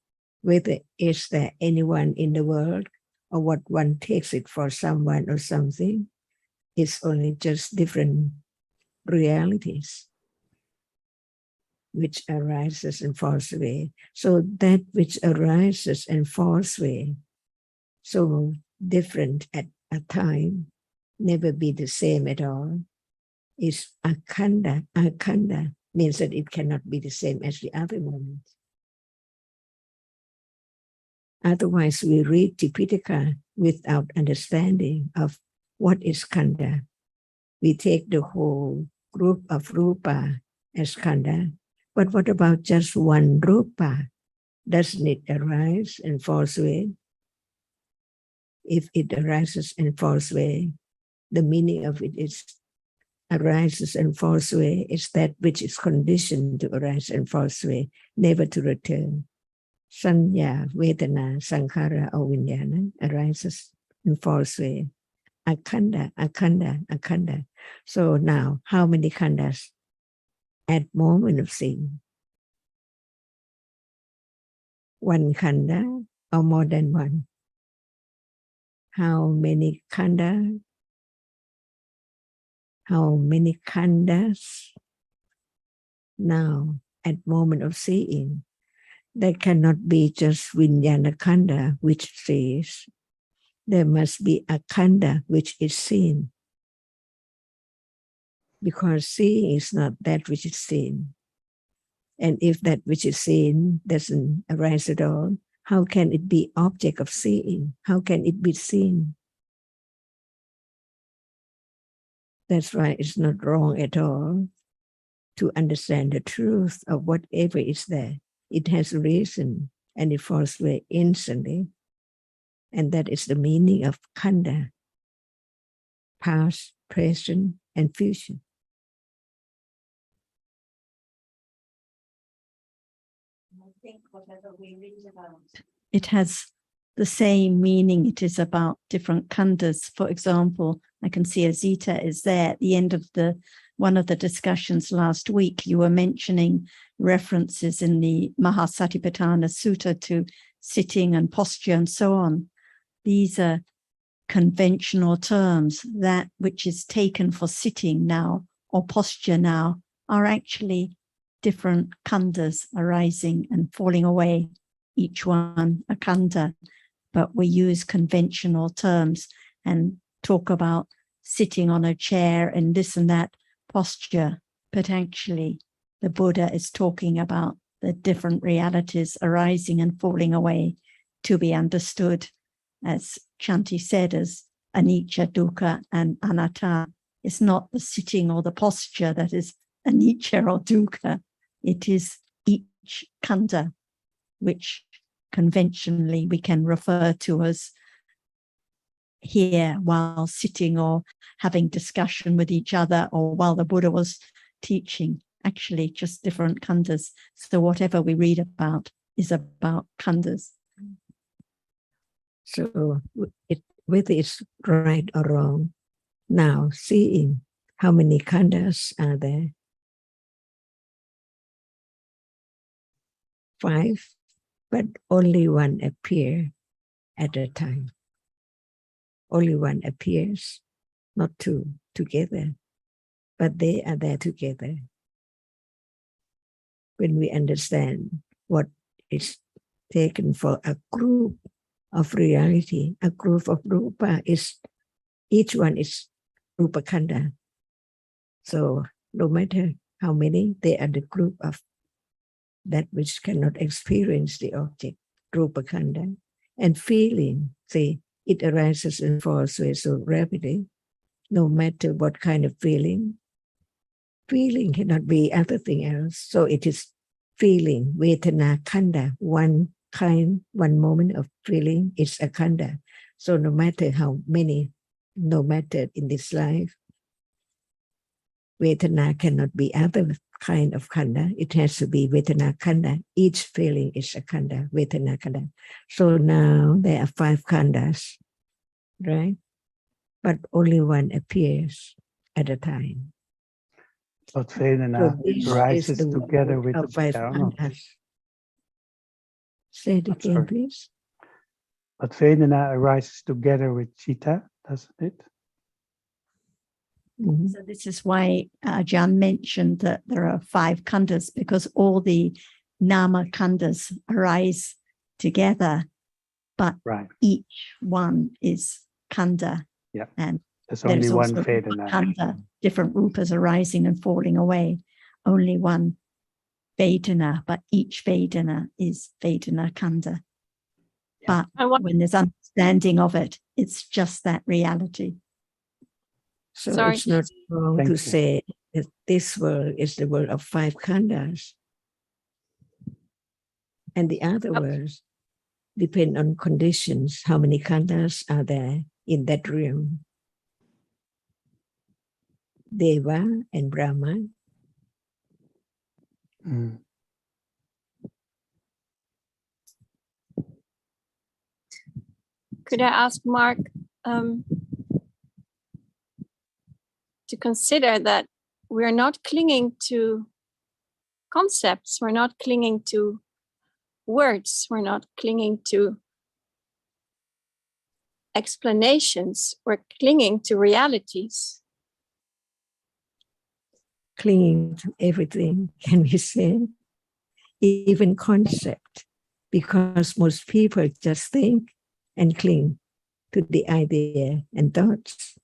Whether is there anyone in the world or what one takes it for someone or something, it's only just different realities which arises and falls away. So that which arises and falls away, so different at a time, never be the same at all, is akhanda. Akhanda means that it cannot be the same as the other moment. Otherwise, we read Tipitaka without understanding of what is khanda. We take the whole group of rupa as khanda. But what about just one rupa? Doesn't it arise and falls away? If it arises and falls away, the meaning of it is arises and falls away. It's that which is conditioned to arise and falls away, never to return. Sanya, Vedana, Sankhara, or Vijnana arises and falls away. Akhanda, akhanda, akhanda. So now, how many khandas at moment of seeing? One khanda or more than one? How many khanda? How many khandas now at moment of seeing? There cannot be just Vijnana khanda which sees. There must be a khanda which is seen. Because seeing is not that which is seen. And if that which is seen doesn't arise at all, how can it be object of seeing? How can it be seen? That's why it's not wrong at all to understand the truth of whatever is there. It has a reason and it falls away instantly. And that is the meaning of khanda, past, present, and future. I think whatever we read about, it has the same meaning. It is about different khandas. For example, I can see Azita is there at the end of one of the discussions last week. You were mentioning references in the Mahasatipatthana Sutta to sitting and posture and so on. These are conventional terms. That which is taken for sitting now or posture now are actually different khandas arising and falling away, each one a khanda. But we use conventional terms and talk about sitting on a chair and this and that posture. But actually, the Buddha is talking about the different realities arising and falling away to be understood, as Chanti said, as anicca, dukkha, and anatta. It's not the sitting or the posture that is anicca or dukkha. It is each khanda, which conventionally we can refer to as here while sitting or having discussion with each other or while the Buddha was teaching, actually just different khandas. So whatever we read about is about khandas. So whether it's right or wrong, now seeing how many khandas are there? 5, but only one appear at a time. Only one appears, not 2 together, but they are there together. When we understand what is taken for a group of reality, a group of rupa is, each one is Rupa Khanda. So no matter how many, they are the group of that which cannot experience the object, Rupa Khanda. And feeling, see, it arises and falls away so rapidly, no matter what kind of feeling. Feeling cannot be other thing else. So it is feeling, Vedana Khanda, one kind, one moment of feeling, it's a Khanda. So no matter how many, no matter in this life, Vedana cannot be other kind of Khanda. It has to be Vedana Khanda. Each feeling is a Khanda, Vedana Khanda. So now there are 5 Khandas, right? But only one appears at a time. But So Vedana this is rises the together word with of 5 Chitta or not? Khandas. Say it again, Sorry. please. But Vedana arises together with Chitta, doesn't it? Mhm. So this is why Ajahn mentioned that there are 5 khandas, because all the nama khandas arise together, but Right. each one is khanda. Yeah. And There's only there's one also rupa Vedana. khanda, different rupas arising and falling away. Only one Vedana, but each Vedana is Vedana khanda. But I want, when there's understanding of it, it's just that reality. So Sorry. it's not wrong Thank to you. say that this world is the world of 5 khandas. And the other worlds depend on conditions. How many khandas are there in that realm? Deva and Brahma. Mm. could I ask Mark to consider that we're not clinging to concepts, we're not clinging to words, we're not clinging to explanations, we're clinging to realities. Clinging to everything, can we say? Even concept. Because most people just think and cling to the idea and thoughts.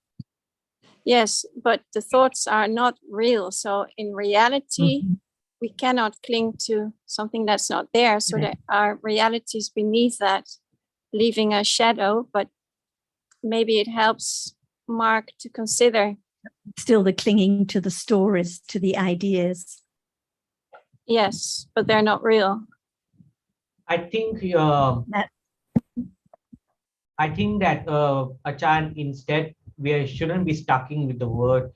Yes, but the thoughts are not real. So in reality, Mhm. we cannot cling to something that's not there. So Right. there are realities beneath that, leaving a shadow, but maybe it helps Mark to consider. Still the clinging to the stories, to the ideas. Yes, but they're not real. I think That I think that Achan, instead we shouldn't be stucking with the word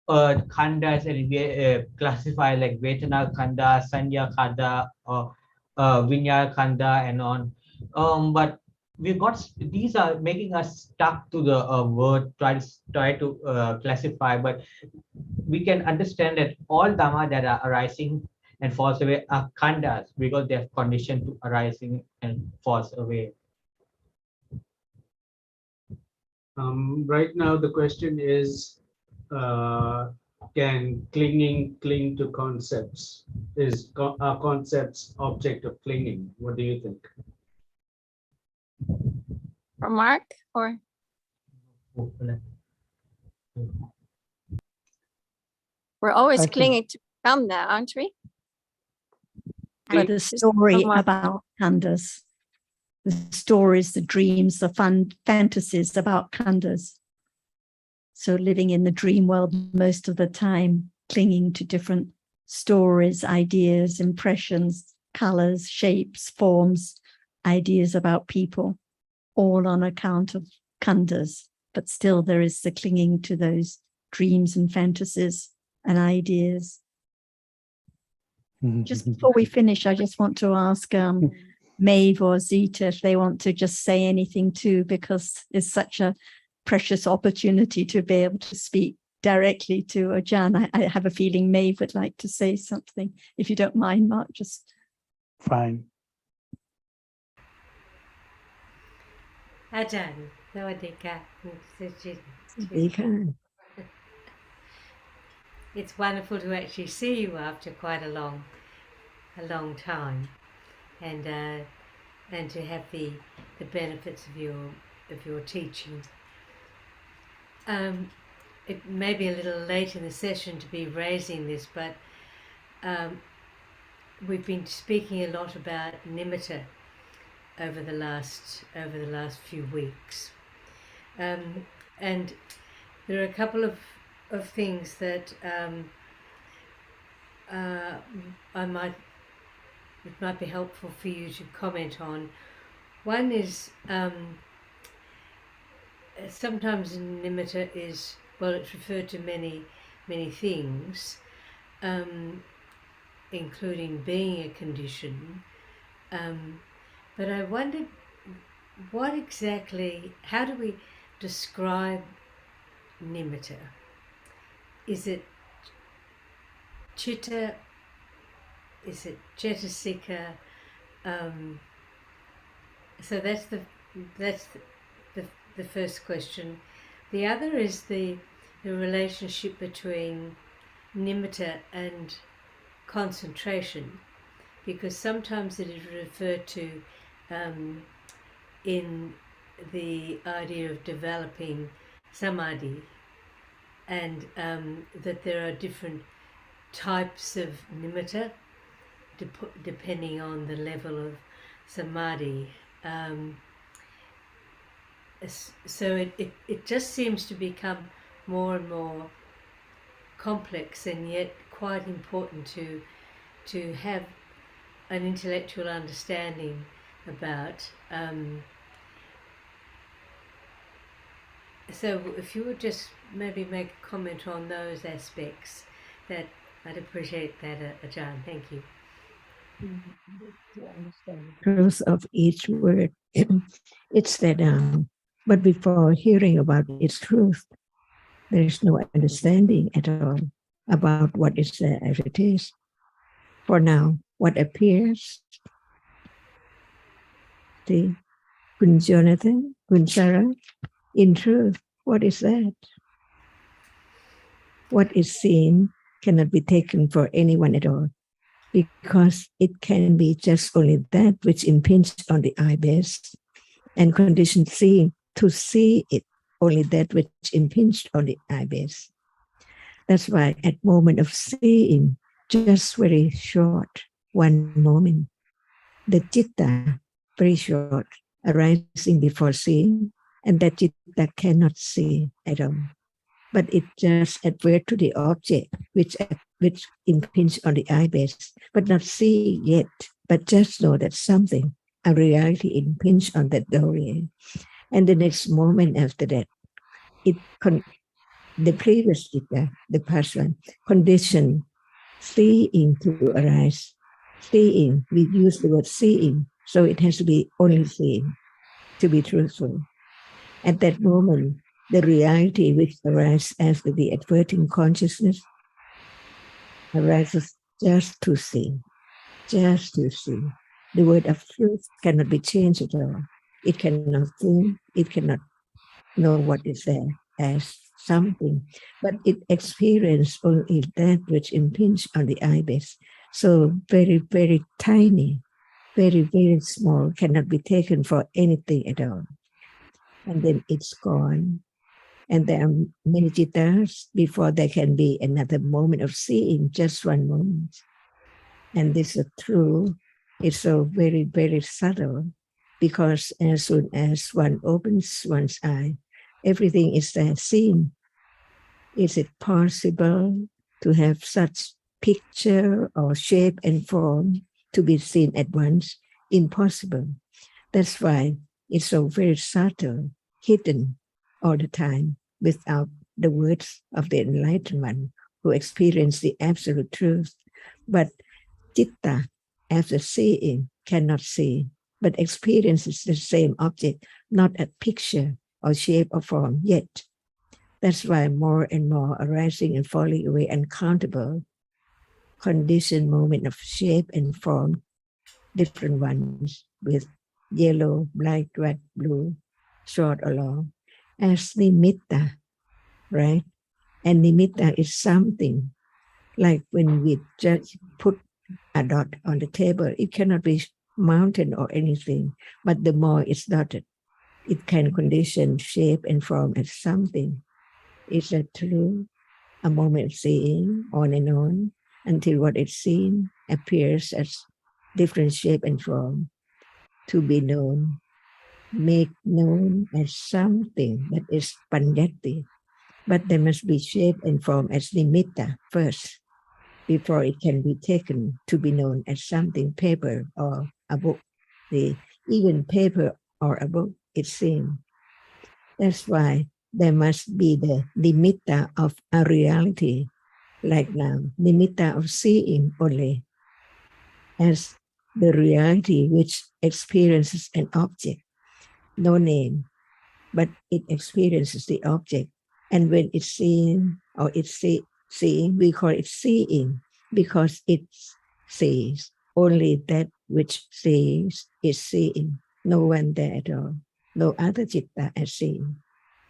khandas, and we classify like Vetana khanda, Sanya khanda, or Vinyal khanda, and on. But we got these are making us stuck to the word, try to classify, but we can understand that all dhamma that are arising and falls away are khandas because they are conditioned to arising and falls away. Right now, the question is, can cling to concepts? Are concepts object of clinging? What do you think? For Mark, or we're always I think- clinging to kanda, aren't we? but the story Mark. about khandas, the stories, the dreams, the fantasies about khandas. So living in the dream world most of the time, clinging to different stories, ideas, impressions, colors, shapes, forms, ideas about people, all on account of khandas. But still there is the clinging to those dreams and fantasies and ideas. Just before we finish, I just want to ask Maeve or Zita if they want to just say anything too, because it's such a precious opportunity to be able to speak directly to Ajahn. I have a feeling Maeve would like to say something. If you don't mind, Mark, just. Fine. Ajahn, Sawadika. We can. It's wonderful to actually see you after quite a long time, and to have the benefits of your teaching. it may be a little late in the session to be raising this, but we've been speaking a lot about nimitta over the last few weeks, and there are a couple of things that it might be helpful for you to comment on. One is sometimes nimitta is, well, it's referred to many things, including being a condition. But I wondered how do we describe nimitta? Is it chitta? Is it cetasika? So that's the first question. The other is the relationship between nimitta and concentration, because sometimes it is referred to in the idea of developing samadhi, and that there are different types of nimitta depending on the level of samadhi. So it just seems to become more and more complex, and yet quite important to have an intellectual understanding about. So if you would just maybe make a comment on those aspects, that I'd appreciate that, Ajahn. Thank you. To understand the truth of each word, it's there down. But before hearing about its truth, there is no understanding at all about what is there as it is. For now, what appears, see, Kun Jonathan, Kun Sarah, in truth, what is that? What is seen cannot be taken for anyone at all, because it can be just only that which impinged on the eye base, and conditioned seeing to see it only that which impinged on the eye base. That's why at moment of seeing, just very short, one moment, the citta, very short, arising before seeing, and that citta cannot see at all. But it just advert to the object which impinge on the eye base, but not see yet, but just know that something, a reality, impinge on that doorway. And the next moment after that, the previous citta, the past one, condition seeing to arise. Seeing, we use the word seeing, so it has to be only seeing to be truthful. At that moment, the reality which arises after the adverting consciousness arises just to see, just to see. The word of truth cannot be changed at all. It cannot think, it cannot know what is there as something, but it experiences only that which impinges on the eye base. So very, very tiny, very, very small, cannot be taken for anything at all. And then it's gone. And there are many cittas before there can be another moment of seeing, just one moment. And this is true. It's so very, very subtle, because as soon as one opens one's eye, everything is there seen. Is it possible to have such picture or shape and form to be seen at once? Impossible. That's why it's so very subtle, hidden all the time, without the words of the enlightened one who experience the absolute truth. But citta, after seeing, cannot see, but experiences the same object, not a picture or shape or form yet. That's why more and more arising and falling away uncountable conditioned moment of shape and form, different ones with yellow, black, red, blue, short or long, as nimitta, right? And nimitta is something like when we just put a dot on the table, it cannot be mountain or anything, but the more it's dotted, it can condition shape and form as something. Is that true? A moment of seeing on and on until what is seen appears as different shape and form to be known, make known as something that is panyati. But there must be shape and form as nimitta first, before it can be taken to be known as something paper or a book. Even paper or a book is seen. That's why there must be the nimitta of a reality, like now, nimitta of seeing only, as the reality which experiences an object, no name, but it experiences the object. And when it's seen or it's seeing, we call it seeing because it sees. Only that which sees is seeing. No one there at all. No other citta as seeing.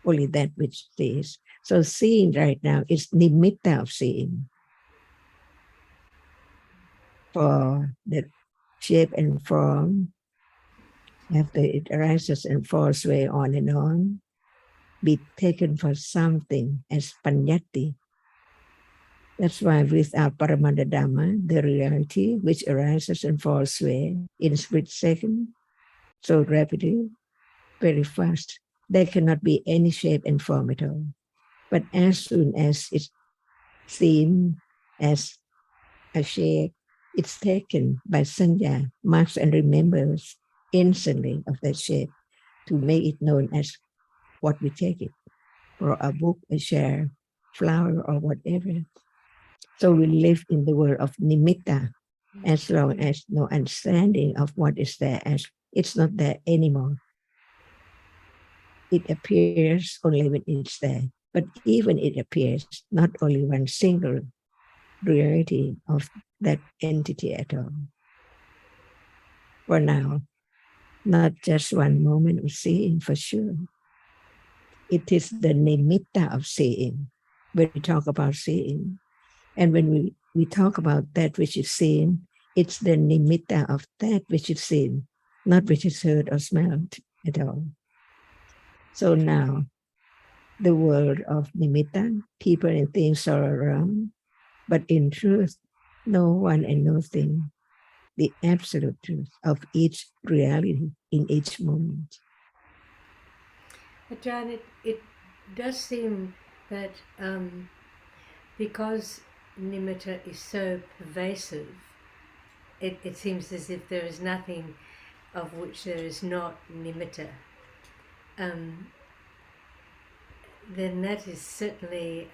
Only that which sees. So seeing right now is nimitta of seeing. For the shape and form, after it arises and falls away on and on, be taken for something as panyati. That's why with our Paramada-Dhamma, the reality which arises and falls away in split second, so rapidly, very fast, there cannot be any shape and form at all. But as soon as it's seen as a shape, it's taken by sanya, marks and remembers instantly of that shape to make it known as what we take it, or a book, a chair, flower, or whatever. So we live in the world of nimitta as long as no understanding of what is there as it's not there anymore. It appears only when it's there. But even it appears, not only one single reality of that entity at all. For now, not just one moment of seeing for sure. It is the nimitta of seeing when we talk about seeing. And when we talk about that which is seen, it's the nimitta of that which is seen, not which is heard or smelled at all. So now, the world of nimitta, people and things are around, but in truth, no one and no thing, the absolute truth of each reality in each moment. Ajahn, it does seem that because nimitta is so pervasive, it seems as if there is nothing of which there is not nimitta. Then that is certainly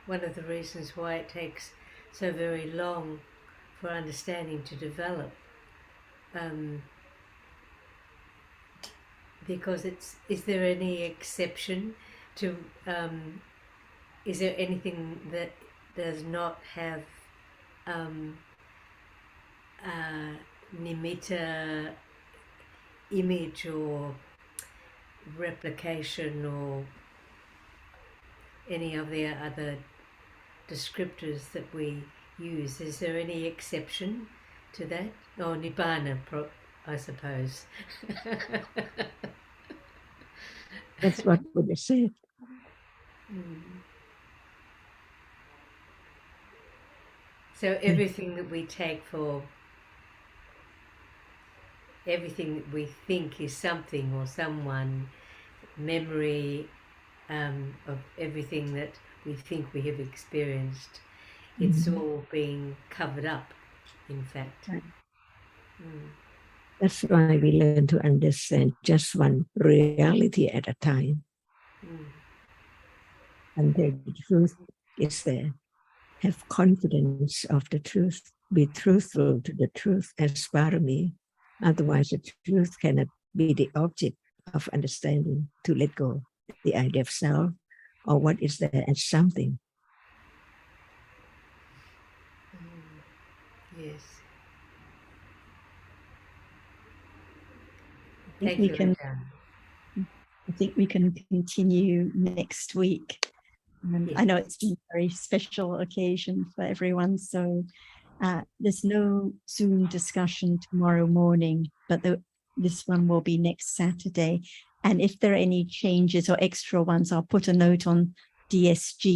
one of the reasons why it takes so very long for understanding to develop. Because is there any exception to, is there anything that does not have nimitta image or replication or any of the other descriptors that we use? Is there any exception to that? Or nibbana, I suppose. That's what Buddha said. So everything that we take for, everything that we think is something or someone, memory of everything that we think we have experienced, it's all being covered up, in fact. Right. That's why we learn to understand just one reality at a time. Until the truth is there. Have confidence of the truth. Be truthful to the truth as parami. Otherwise, the truth cannot be the object of understanding, to let go the idea of self or what is there as something. Yes. I think we can continue next week. And I know it's been a very special occasion for everyone, so there's no Zoom discussion tomorrow morning, but this one will be next Saturday. And if there are any changes or extra ones, I'll put a note on DSG